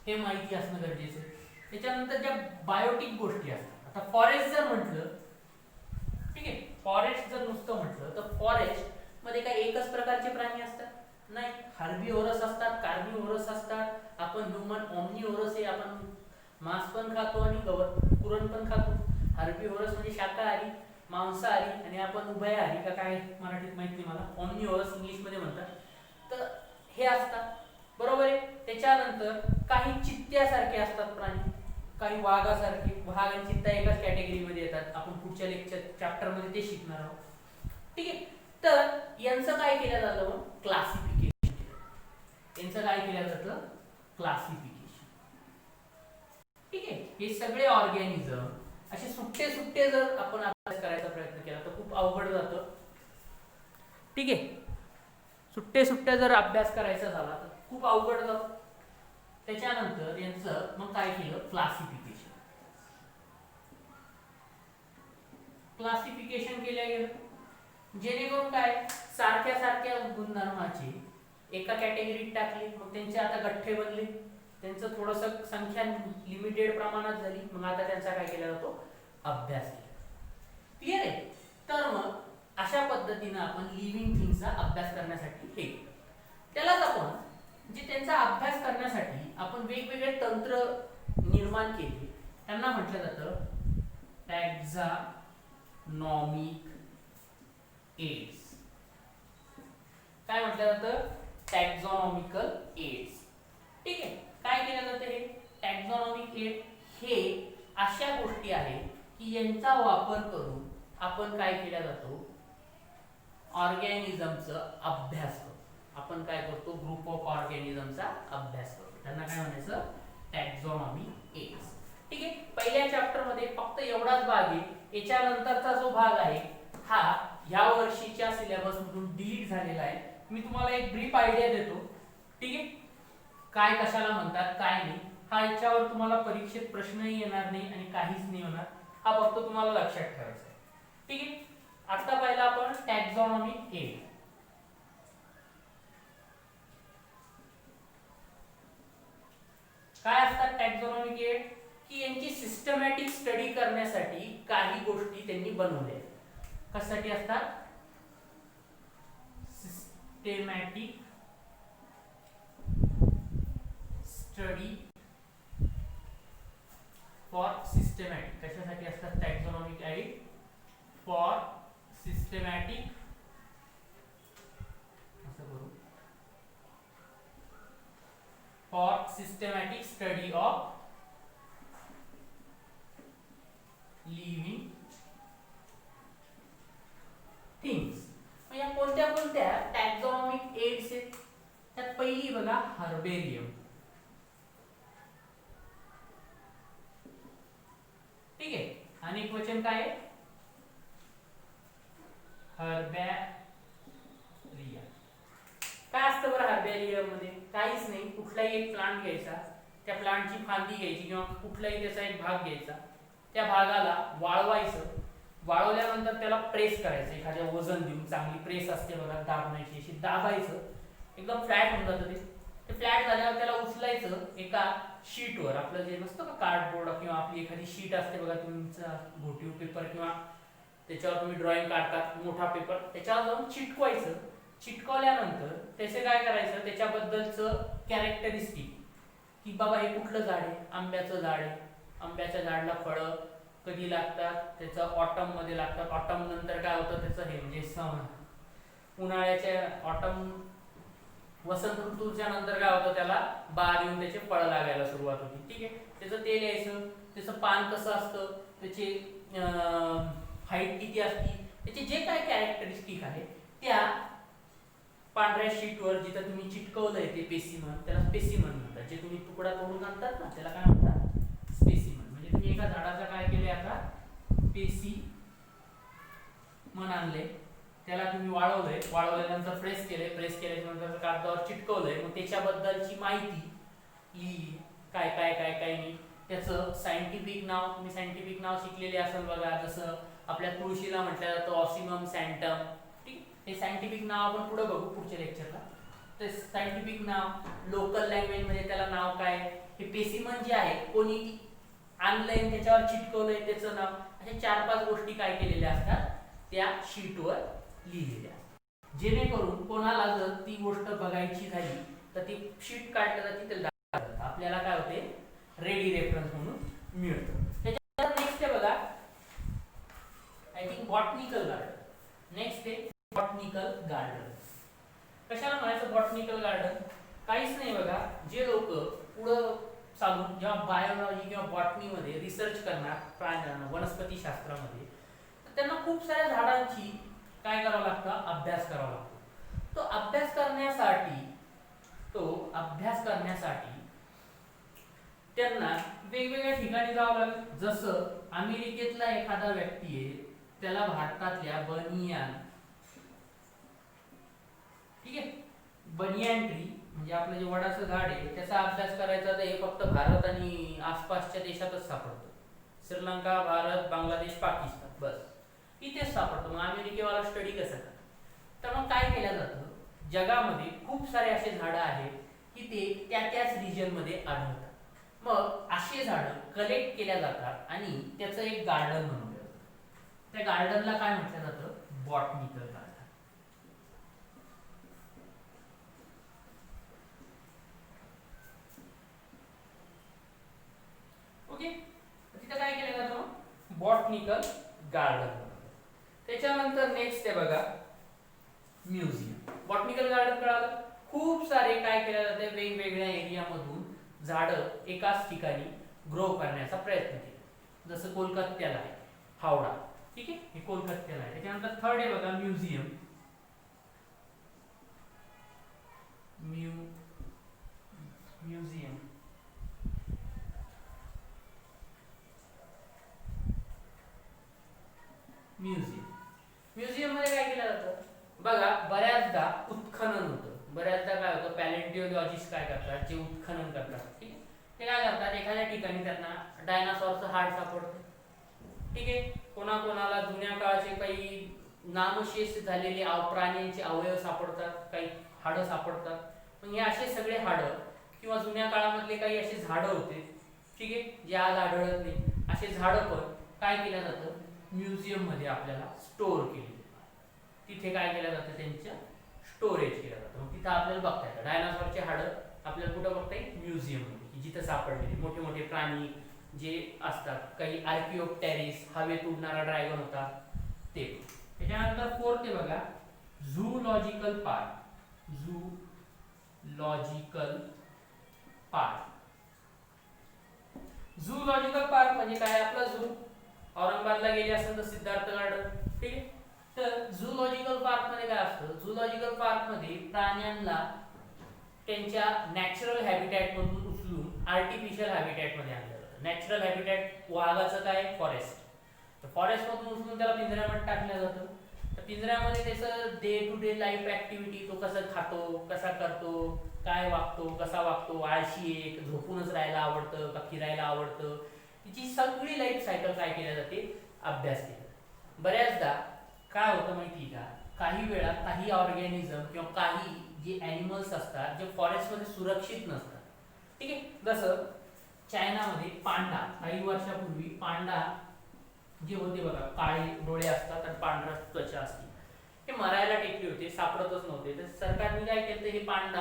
हे माहिती असणं गरजेचं आहे. त्याच्यानंतर ज्या बायोटिक गोष्टी असतात, आता फॉरेस्ट जर म्हटलं, ठीक आहे, फॉरेस्ट जर नुसतं म्हटलं तर फॉरेस्ट मध्ये काय एकच प्रकारचे प्राणी असतात, नाही. हार्बिव्होरस असतात, कार्निव्होरस असतात. आपण ह्यूमन ऑमनिव्होरस आहे, आपण मांस पण खातो आणि गवत कुरण पण खातो. हार्बिव्होरस म्हणजे शाकाहारी, मांसाहारी, आणि आपण उभयहारी का काय मराठीत माहित नाही मला, ऑमनिव्होरस इंग्लिश मध्ये म्हणतात. तर हे असतात, बरोबर आहे. त्याच्यानंतर काही चित्त्यासारखे असतात प्राणी, काही वाघासारखे. वाघ आणि चित्ता एकाच कॅटेगरीमध्ये येतात, आपण पुढच्या लेक्चर चॅप्टर मध्ये ते शिकणार आहोत, ठीक आहे. तर यांचं काय केलं जातं, क्लासिफिकेशन. यांचं काय केलं जातं, क्लासिफिकेशन, ठीक आहे. हे सगळे ऑर्गॅनिझम असे सुट्टे जर आपण अभ्यास करायचा प्रयत्न केला तर खूप अवघड जातं, ठीक आहे. सुट्टे जर अभ्यास करायचा झाला तर खूप अवघड जातं. त्याच्यानंतर यांचं मग काय केलं, क्लासिफिकेशन केलं गेलं, जेणेकरून काय, सारख्या गुणधर्माचे एका कॅटेगरीत टाकले, मग त्यांचे आता गठ्ठे बनले, त्यांचं थोडंसं संख्या लिमिटेड प्रमाणात झाली, मग आता त्यांचा काय केला जातो, अभ्यास केला. क्लिअर आहे. तर मग अशा पद्धतीनं आपण लिव्हिंग थिंग्सचा अभ्यास करण्यासाठी हे केलं. त्यालाच आपण म्हणजे त्यांचा अभ्यास करण्यासाठी आपण वेगवेगळे तंत्र निर्माण केले, त्यांना म्हटलं जातं टॅक्झॉनॉमिक एड्स. काय म्हटलं जातं, टॅक्झॉनॉमिकल एड्स, ठीक आहे. काय केलं जातं हे टॅक्झॉनॉमिक एड, हे अशा गोष्टी आहेत की यांचा वापर करून आपण काय केला जातो, ऑर्गॅनिझमचा अभ्यास करतो. आपण काय करतो, ग्रुप ऑफ ऑर्गॅनिझमचा अभ्यास करतो, त्यांना काय म्हणायचं, टॅक्झॉनॉमिक एड्स, ठीक आहे. पहिल्या चॅप्टर मध्ये फक्त एवढाच भाग आहे. याच्यानंतरचा जो भाग आहे हा या वर्षीच्या सिलेबस मधून डिलीट झालेला आहे. मी तुम्हाला एक ब्रीफ आयडिया देतो, ठीक आहे, काय कशाला म्हणतात काय नाही. हा याच्यावर तुम्हाला परीक्षेत प्रश्नही येणार नाही आणि काहीच नाही होणार, हा फक्त तुम्हाला लक्षात ठेवायचा आहे, ठीक आहे. आता पहिला आपण टॅक्झॉनॉमिक एड. काय असतात टॅक्झॉनॉमिक एड, की यांची सिस्टमॅटिक स्टडी करण्यासाठी काही गोष्टी त्यांनी बनवल्या. कशासाठी असतात, सिस्टमॅटिक स्टडी फॉर सिस्टमॅटिक. कशासाठी असतात taxonomic aid, for systematic, for systematic study of पहिली बघा हर्बेरियम, ठीक आहे. आणि क्वेश्चन काय आहे? हर्बॅरिया. काय असतं बरं हर्बॅरियम मध्ये? काहीच नाही, कुठलाही एक प्लांट घ्यायचा, त्या प्लांटची फांदी घ्यायची किंवा कुठलाही त्याचा एक भाग घ्यायचा, त्या भागाला वाळवायचं, वाळवल्यानंतर त्याला प्रेस करायचं, एखाद्या वजन देऊन चांगली प्रेस असते बघा दाबण्याची, अशी दाबायचं, एकदम फ्लॅट होऊन जातं ते फ्लॅट झाल्यावर त्याला उचलायचं एका शीटवर, आपलं जे नसतं का कार्डबोर्ड किंवा आपली एखादी शीट असते बघा, तुमचा घोटीव पेपर किंवा त्याच्यावर तुम्ही ड्रॉइंग काढतात मोठा पेपर, त्याच्यावर जाऊन चिटकवायचं. चिटकवल्यानंतर त्याचे काय करायचं, त्याच्याबद्दलचं कॅरेक्टरिस्टिक, की बाबा हे कुठलं झाड आहे, आंब्याचं झाड आहे, आंब्याच्या झाडाला फळं कधी लागतात, त्याचं ऑटम मध्ये लागतात, ऑटम नंतर काय होतं त्याचं हे म्हणजे उन्हाळ्याच्या ऑटम वसंत ऋतूच्या नंतर काय होतं, त्याला बाग येऊन त्याचे फळं लागायला सुरुवात होती, ठीक आहे. त्याचं तेल यायचं, त्याचं पान कसं असतं, त्याचे हाईट किती असती, त्याचे जे काय कॅरेक्टरिस्टिक आहे त्या पांढऱ्या शीटवर जिथं तुम्ही चिटकवलंय ते पेसिमन, त्याला स्पेसिमन म्हणतात. जे तुम्ही तुकडा तोडून आणतात ना त्याला काय म्हणतात, स्पेसिमन. म्हणजे तुम्ही एका झाडाचा काय केले, आता पेसिमन आणले, त्याला तुम्ही वाळवलंय, वाळवल्यानंतर प्रेस केले, प्रेस केल्यानंतर कागदावर चिटकवलंय, मग त्याच्याबद्दलची माहिती लिहिली, काय काय काय काय नाही, त्याचं सायंटिफिक नाव, तुम्ही सायंटिफिक नाव शिकलेले असेल बघा, जसं आपल्या तुळशीला म्हटलं जातं ऑसिमम सॅन्टम, ठीक. हे सायंटिफिक नाव आपण पुढे बघू पुढच्या लेक्चरला. ते सायंटिफिक नाव, लोकल लँग्वेज मध्ये त्याला नाव काय, हे पेसिमन जे आहे कोणी आणलंय त्याच्यावर चिटकवलंय त्याचं नाव, अशा 4-5 गोष्टी काय केलेल्या असतात त्या शीटवर लिहिलेल्या, जेणेकरून कोणाला जर ती गोष्ट बघायची झाली तर ती शीट काढली जाते, त्याला आपल्याला काय होते, रेडी रेफरन्स म्हणून मिळतं. त्याच्यानंतर नेक्स्ट आहे बघा, I think botanical garden. Next आहे बॉटनिकल गार्डन. कशाला म्हणायचं बॉटनिकल गार्डन? काहीच नाही बघा, जे लोक पुढं चालून जेव्हा बायोलॉजी किंवा बॉटनीमध्ये रिसर्च करणार वनस्पती शास्त्रामध्ये, तर त्यांना खूप साऱ्या झाडांची काय करावं लागतं, अभ्यास करावा लागतो. तो अभ्यास करण्यासाठी त्यांना वेगवेगळ्या ठिकाणी जावं लागेल. जसं अमेरिकेतला एखादा व्यक्ती आहे, त्याला भारतातल्या बनियान, ठीक आहे, बनियान ट्री म्हणजे आपलं जे वडाचं झाड आहे त्याचा अभ्यास करायचा, तर हे फक्त भारत आणि आसपासच्या देशातच सापडतं. श्रीलंका, भारत, बांगलादेश, पाकिस्तान, बस इथेच सापडतं. मग अमेरिकेवाला स्टडी कसं करतात? तर मग काय केलं जातं, जगामध्ये खूप सारे असे झाडं आहेत की ते त्याच रिजनमध्ये आढळतात. मग असे झाडं कलेक्ट केल्या जातात आणि त्याचं एक गार्डन बनवलं जातं. त्या गार्डनला काय म्हटलं जातं, बॉटनिकल गार्डन. ओके, तिथं काय केलं जातं, बॉटनिकल गार्डन. त्याच्यानंतर नेक्स्ट आहे बघा म्युझियम. बॉटनिकल गार्डन कळालं, खूप सारे काय केले जाते, वेगवेगळ्या एरियामधून झाडं एकाच ठिकाणी ग्रो करण्याचा प्रयत्न केला. जसं कोलकात्याला आहे हावडा, ठीक आहे, हे कोलकात्याला आहे. त्याच्यानंतर थर्ड आहे बघा म्युझियम. म्युझियम म्युझियम मध्ये काय केलं जातं बघा, बऱ्याचदा उत्खनन होतं. बऱ्याचदा काय होतं, पॅलेंटिओलॉजिस्ट काय करतात, जे उत्खनन करतात, ठीक आहे, ते काय करतात, एखाद्या ठिकाणी त्यांना डायनासॉरचं हाड सापडतं, ठीक आहे, कोणाकोणाला जुन्या काळाचे काही नामशेष झालेले प्राण्यांचे अवयव सापडतात, काही हाडं सापडतात. मग हे असे सगळे हाडं किंवा जुन्या काळामधले काही असे झाडं होते, ठीक आहे, जे आज आढळत नाही, असे झाडं पण काय केलं जातं, म्युझियम मध्ये आपल्याला स्टोअर केली. तिथे काय केलं जातं, त्यांचं स्टोरेज केलं जातं. मग तिथं आपल्याला बघता येतं डायनासॉरचे हाडं, आपल्याला कुठं बघता येईल, म्युझियम मध्ये, जिथं सापडलेले मोठे मोठे प्राणी जे असतात, काही आर्किओप्टेरिस, हवेत उडणारा ड्रॅगन होता ते. त्याच्यानंतर फोर्थ आहे बघा झूलॉजिकल पार्क. झूलॉजिकल पार्क म्हणजे काय, आपला झू. औरंगाबादला गेले असेल तर सिद्धार्थ गार्डन, ठीक आहे. तर झूलॉजिकल पार्क मध्ये काय असतं, झूलॉजिकल पार्क मध्ये प्राण्यांना त्यांच्या नॅचरल हॅबिटॅट मधून उचलून आर्टिफिशियल हॅबिटॅट मध्ये आणलं जातं. नॅचरल हॅबिटॅट वाघाचं काय, फॉरेस्ट. तर फॉरेस्ट मधून उचलून त्याला पिंजऱ्यामध्ये टाकलं जातं. तर पिंजऱ्यामध्ये त्याचं day to day life activity, तो कसं खातो, कसा करतो, काय वागतो, कसा वागतो, आळशी एक, झोपूनच राहायला आवडतं का फिरायला आवडतं, तिची सगळी लाईफ सायकल काय केल्या जाते, अभ्यास केला. बऱ्याचदा काय होतं माहिती का, काही वेळा काही ऑर्गॅनिझम किंवा काही जे ॲनिमल्स असतात जे फॉरेस्टमध्ये सुरक्षित नसतात. ठीक आहे, जसं चायनामध्ये पांडा, काही वर्षापूर्वी पांडा जे होते बघा, काळे डोळे असतात आणि पांढरा त्वचा असते, हे मरायला टेकले होते, सापडतच नव्हते. तर सरकारने काय केलं, हे पांडा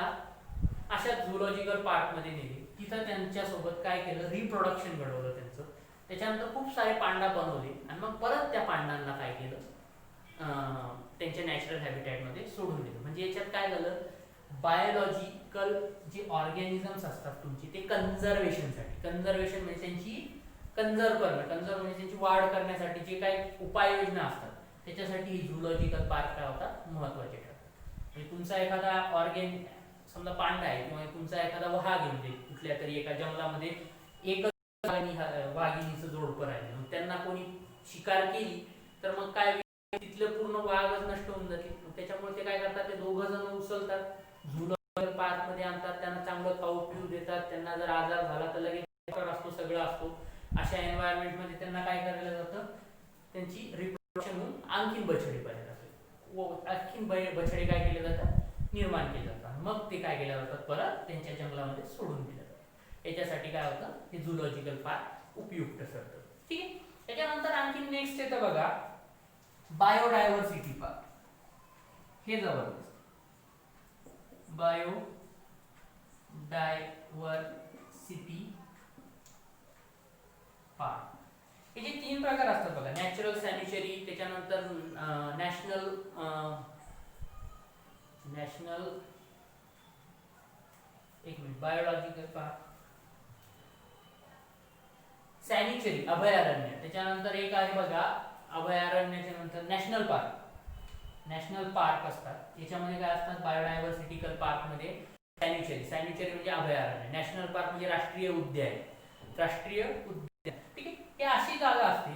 अशा झुलॉजिकल पार्कमध्ये नेले. तिथं त्यांच्यासोबत काय केलं, रिप्रोडक्शन घडवलं त्यांचं. त्याच्यानंतर खूप सारे पांडा बनवले आणि मग परत त्या पांडांना काय केलं, त्यांच्या नॅचरल हॅबिटॅटमध्ये सोडून दिलं. म्हणजे याच्यात काय झालं, बायोलॉजिकल जे ऑर्गॅनिझम्स असतात तुमचे, ते कन्झर्वेशनसाठी, कन्झर्वेशन म्हणजे त्यांची कन्झर्व करणं, कन्झर्व म्हणजे त्यांची वाढ करण्यासाठी जे काही उपाययोजना असतात, त्याच्यासाठी ही झुलॉजिकल पार्क काय होतात, महत्त्वाचे ठरतात. म्हणजे तुमचा एखादा ऑर्गॅन, समजा पांडा आहे किंवा तुमचा एखादा वाघ म्हणजे कुठल्या तरी एका जंगलामध्ये एकच वाघिणीचं जोडपं राहिलं, मग त्यांना कोणी शिकार केली तर मग काय, तिथलं पूर्ण वाघच नष्ट होऊन जाते. त्याच्यामुळे ते काय करतात, ते दोघं जण उचलतात, झुलॉजिकल पार्क मध्ये आणतात, त्यांना चांगलं खाऊ पिऊ देतात. त्यांना जर आजार झाला तर लगेच असतो, सगळं असतो. अशा एन्व्हायरमेंट मध्ये त्यांना काय करायला जातं, त्यांची रिप्रोडक्शन होऊन आणखीन बछडे पाहिजे जातात, आणखीन बछडे काय केले जातात, निर्माण केले जातात. मग ते काय केले जातात, परत त्यांच्या जंगलामध्ये सोडून दिले जातात. याच्यासाठी काय होतं, हे झुलॉजिकल पार्क उपयुक्त ठरतं. ठीक आहे. त्याच्यानंतर आणखीन नेक्स्ट येतं बघा, बायोडायव्हर्सिटी पार्क. हे जबरदस्त, बायोडायव्हर्सिटी पार्क. हे जे 3 प्रकार असतात बघा, नॅचरल, सॅनिटरी, त्याच्यानंतर नॅशनल एक मिनिट, बायोलॉजिकल पार्क, सॅनिटरी अभयारण्य, त्याच्यानंतर एक आहे बघा अभयारण्याच्या नंतर नॅशनल पार्क. नॅशनल पार्क असतात, याच्यामध्ये काय असतात, बायोडायव्हर्सिटिकल पार्क मध्ये सॅनिटरी, सॅनिटरी म्हणजे अभयारण्य, नॅशनल पार्क म्हणजे राष्ट्रीय उद्यान, राष्ट्रीय उद्यान. ठीक आहे. हे अशी जागा असते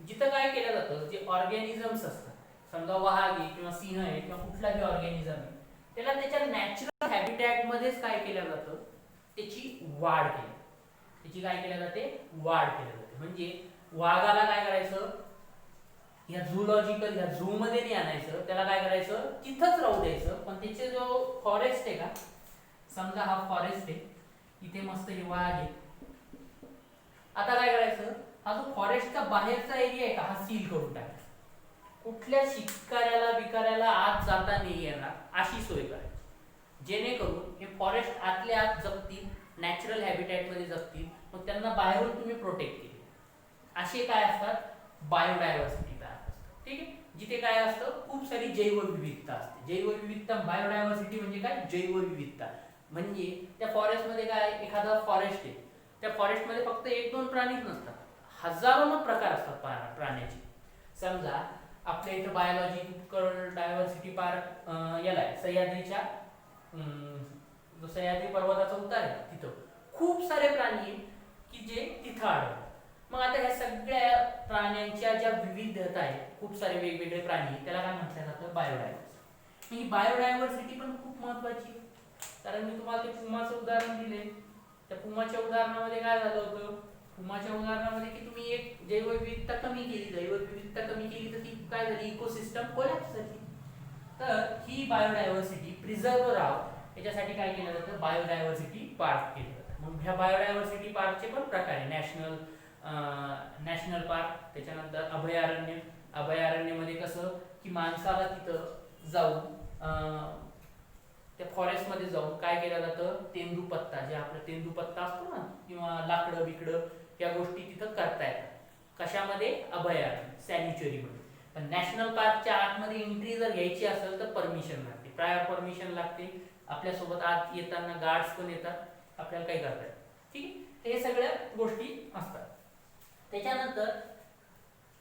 जिथं काय केलं जातं, जे ऑर्गॅनिझम्स असतात, समजा वाघ आहे किंवा सिंह आहे किंवा कुठलाही ऑर्गॅनिझम आहे, त्याला त्याच्या नॅचरल हॅबिटॅट मध्येच काय केलं जातं, त्याची वाढ केली, त्याची काय केल्या जाते, वाढ केली जाते. म्हणजे वाघाला काय करायचं, या झूलॉजिकल, या झू मध्ये नाही आणायचं, त्याला काय करायचं, तिथंच राहू द्यायचं. पण त्याचे जो फॉरेस्ट आहे का, समजा हा फॉरेस्ट आहे, इथे मस्त हे वाघ आहे, आता काय करायचं, हा जो फॉरेस्टचा बाहेरचा एरिया आहे का, हा सील करून टाकायचा. कुठल्या शिकाऱ्याला बिकाऱ्याला आत जाता नाही येणार अशी सोय करायची, जेणेकरून हे फॉरेस्ट आतल्या आत जगतील, नॅचरल हॅबिटॅट मध्ये जगतील, मग त्यांना बाहेरून तुम्ही प्रोटेक्ट केले. असे काय असतात, बायोडायव्हर्सिटी तयार असतात. ठीक आहे. जिथे काय असतं, खूप सारी जैवविविधता असते. जैवविविधता, बायोडायव्हर्सिटी म्हणजे काय, जैवविविधता. म्हणजे त्या फॉरेस्ट मध्ये काय, एखादा फॉरेस्ट आहे, त्या फॉरेस्ट मध्ये फक्त 1-2 प्राणीच नसतात, हजारो प्रकार असतात प्राण्याचे. समजा आपल्या इथे बायोलॉजिकल डायव्हर्सिटी पार्क याला आहे, सह्याद्रीच्या जो सह्याद्री पर्वताचा उतार आहे तिथं खूप सारे प्राणी की जे तिथं आढळतात. मग आता ह्या सगळ्या प्राण्यांच्या ज्या विविधता आहे, खूप सारे वेगवेगळे प्राणी, त्याला काय म्हटलं जातं, बायोडायव्हर्सिटी. ही बायोडायव्हर्सिटी पण खूप महत्वाची, कारण मी तुम्हाला ते पुमाचं उदाहरण दिले. त्या पुमाच्या उदाहरणामध्ये काय झालं होतं, पुमाच्या उदाहरणामध्ये की तुम्ही एक जैवविविधता कमी केली, जैवविविधता कमी केली तर ती काय झाली, इकोसिस्टम कोलॅप्स झाली. तर ही बायोडायव्हर्सिटी प्रिझर्व राहावं याच्यासाठी काय केलं जातं, बायोडायव्हर्सिटी पार्क केलं जातं. मग ह्या बायोडायव्हर्सिटी पार्कचे पण प्रकार आहे, नॅशनल पार्क, त्याच्यानंतर अभयारण्य. अभयारण्यामध्ये कसं की माणसाला तिथं जाऊन त्या फॉरेस्ट मध्ये जाऊन काय केलं जातं, तेंदूपत्ता, जे आपलं तेंदूपत्ता असतो ना, किंवा लाकडं बिकडं, या गोष्टी तिथं करता येतात. कशामध्ये, अभयारण्य, सॅनिटरीमध्ये. पण नॅशनल पार्कच्या आतमध्ये एंट्री जर घ्यायची असेल तर परमिशन लागते, प्रायर परमिशन लागते. आपल्यासोबत आत येताना गार्ड्स पण येतात, आपल्याला काही करता येतं. ठीक आहे. हे सगळ्या गोष्टी असतात. त्याच्यानंतर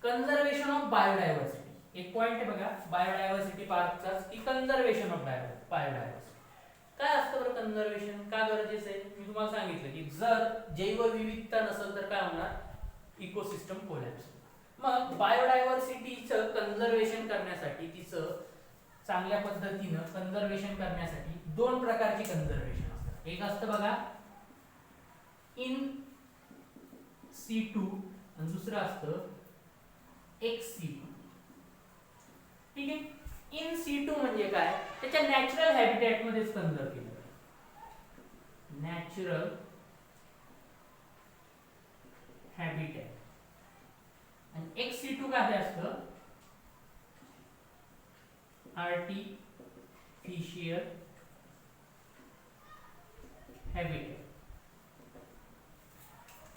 कन्झर्वेशन ऑफ बायोडायव्हर्सिटी, एक पॉइंट आहे बघा बायोडायव्हर्सिटी पार्कचा, की कन्झर्वेशन ऑफ बायोडायव्हर्सिटी. काय असतं बरं कन्झर्वेशन, का गरजेचं आहे? मी तुम्हाला सांगितलं की जर जैवविविधता नसेल तर काय होणार, इकोसिस्टम कोलॅप्स. मग बायोडायव्हर्सिटीचं कन्झर्वेशन करण्यासाठी, तिचं चांगल्या पद्धतीनं कन्झर्वेशन करण्यासाठी दोन प्रकारची कन्झर्वेशन असतात. एक असतं बघा इन सिटू आणि दुसरं असतं एक्स सिटू. ठीक आहे. इन सिटू म्हणजे काय, त्याच्या नॅचरल हॅबिटॅट मध्येच कन्झर्व केलं जातं. Natural habitat. आणि एक्स सिटू काय असतं, artificial habitat.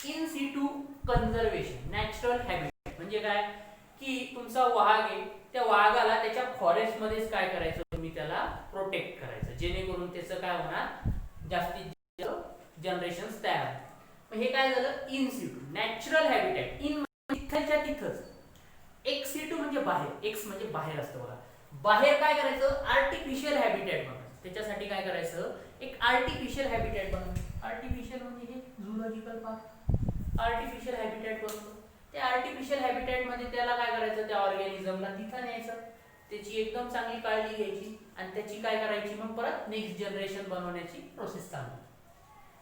In Situ conservation, natural habitat म्हणजे काय की तुमचा वाघ आहे, त्या वाघाला त्याच्या फॉरेस्ट मध्येच काय करायचं, तुम्ही त्याला प्रोटेक्ट करायचं, जेणेकरून त्याचं काय होणार, जास्तीत जास्त जनरेशन्स तयार होतात. मग हे काय झालं, in Situ natural habitat. In तिथल्या तिथंच. एक्स सिटू म्हणजे बाहेर, एक्स म्हणजे बाहेर असतं बघा. बाहेर काय करायचं, आर्टिफिशियल हॅबिटॅट बनवायचं. त्याच्यासाठी काय करायचं, एक आर्टिफिशियल हॅबिटॅट बनवायचं. आर्टिफिशियल म्हणजे हे झूलॉजिकल पार्ट, आर्टिफिशियल हॅबिटॅट बनवतो. त्या आर्टिफिशियल हॅबिटॅट मध्ये त्याला काय करायचं, त्या ऑर्गॅनिझमला तिथं न्यायचं, त्याची एकदम चांगली काळजी घ्यायची आणि त्याची काय करायची, मग परत नेक्स्ट जनरेशन बनवण्याची प्रोसेस चालू.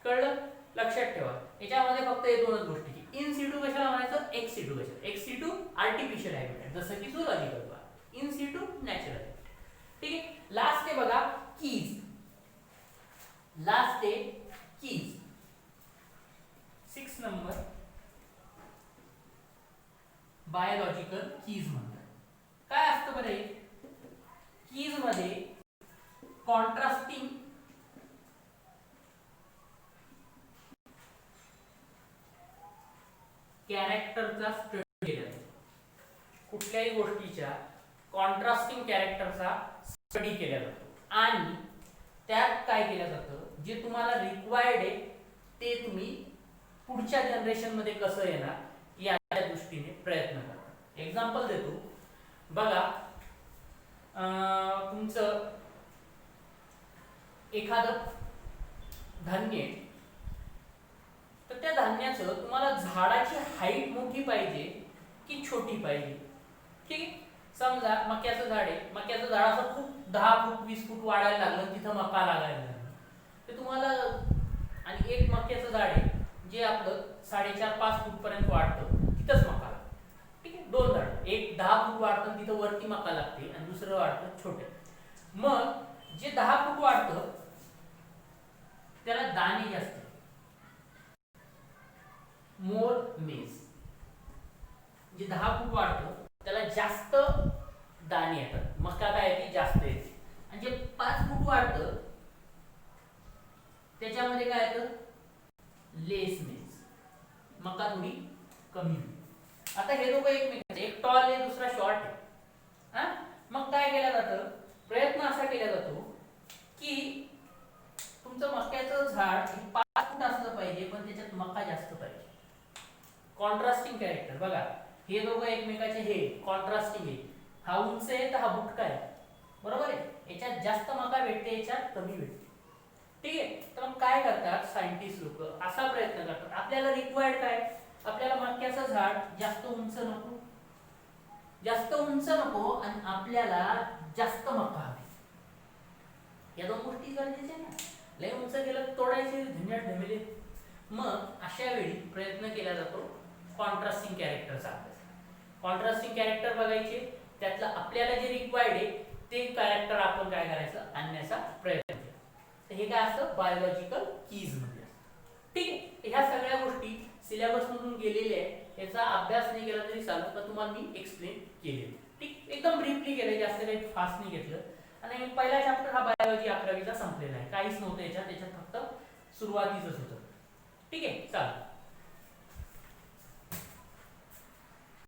कळलं? लक्षात ठेवा, याच्यामध्ये फक्त हे दोनच गोष्टी. इन सिटू कशाला म्हणायचं, एक्स सिटू कशाला. एक्स सिटू आर्टिफिशियल हॅबिटॅट, जसं की zoological part. In Situ natural. ठीक आहे. लास्ट आहे बघा कीज. लास्ट आहे कीज. 6 नंबर बायोलॉजिकल कीज म्हणतात. काय असतं बरे, कीज मध्ये कॉन्ट्रास्टिंग कॅरेक्टरचा स्टडी केला जातो. कुठल्याही गोष्टीच्या कॉन्ट्रास्टिंग कॅरेक्टरचा स्टडी केला जातो आणि त्यात काय केलं जातं, जे तुम्हाला रिक्वायर्ड आहे ते तुम्ही पुढच्या जनरेशन मध्ये कसं येणार याच्या दृष्टीने प्रयत्न करा. एक्झाम्पल देतो बघा, तुमचं एखादं धान्य, तर त्या धान्याचं तुम्हाला झाडाची हाईट मोठी पाहिजे की छोटी पाहिजे. ठीक आहे. समजा मक्याचं झाड आहे, मक्याचं झाड असं खूप 10 फूट 20 फूट वाढायला लागलं, तिथं मका लागायला लागला, ते तुम्हाला, आणि एक मक्याचं झाड आहे जे आपलं 4.5-5 फूट पर्यंत वाढतं, तिथंच मका लागतं. ठीक आहे. दोन झाड, एक 10 फूट वाढतं तिथं वरती मका लागते आणि दुसरं वाढतं छोटे. मग जे 10 फूट वाढतं त्याला दाणे जास्त, मोर मेज. जे 10 फूट वाढतं त्याला जास्त दाणे येतात, मका काय येते, जास्त येते. आणि जे 5 फूट वाढतं त्याच्यामध्ये काय येतं, लेस मेज, मका थोडी कमी होईल. आता हे दोघं एकमेकांचे, एक टॉल आहे दुसरा शॉर्ट आहे. हा, मग काय केलं जातं, प्रयत्न असा केला जातो की तुमचं मक्याचं झाड 5 फूट असलं पाहिजे पण त्याच्यात मका जास्त पाहिजे. कॉन्ट्रास्टिंग कॅरेक्टर बघा, हे दोघं एकमेकाचे हे कॉन्ट्रास्टिंग आहे. हा उंच आहे तर हा बुटका आहे, बरोबर आहे. याच्यात जास्त मका भेटते, याच्यात कमी भेटते. ठीक आहे. तर मग काय करतात सायंटिस्ट लोक, असा प्रयत्न करतात, आपल्याला रिक्वायर्ड काय, आपल्याला मक्याचं झाड जास्त उंच नको, जास्त उंच नको आणि आपल्याला जास्त मका हवी. या दोन गोष्टी गरजेच्या ना. लय उंच गेलं तोडायचे, झंझट धमेले. मग अशा वेळी प्रयत्न केला जातो कॉन्ट्रास्टिंग कॅरेक्टरचा अभ्यास. कॉन्ट्रास्टिंग कॅरेक्टर बघायचे, त्यातलं आपल्याला जे रिक्वायर्ड आहे ते कॅरेक्टर आपण काय करायचं, आणण्याचा प्रयत्न केला. तर हे काय असतं, बायोलॉजिकल कीज मध्ये असतं. ठीक आहे. ह्या सगळ्या गोष्टी सिलेबस मधून गेलेल्या आहे, याचा अभ्यास नाही केला तरी चालतो, तर तुम्हाला मी एक्सप्लेन केले. ठीक, एकदम ब्रीफली केले, जास्त काही फास्ट नाही घेतलं. आणि पहिला चॅप्टर हा बायोलॉजी 11वीचा संपलेला आहे, काहीच नव्हतं याच्यात, फक्त सुरुवातीचंच होतं. ठीक आहे, चालेल.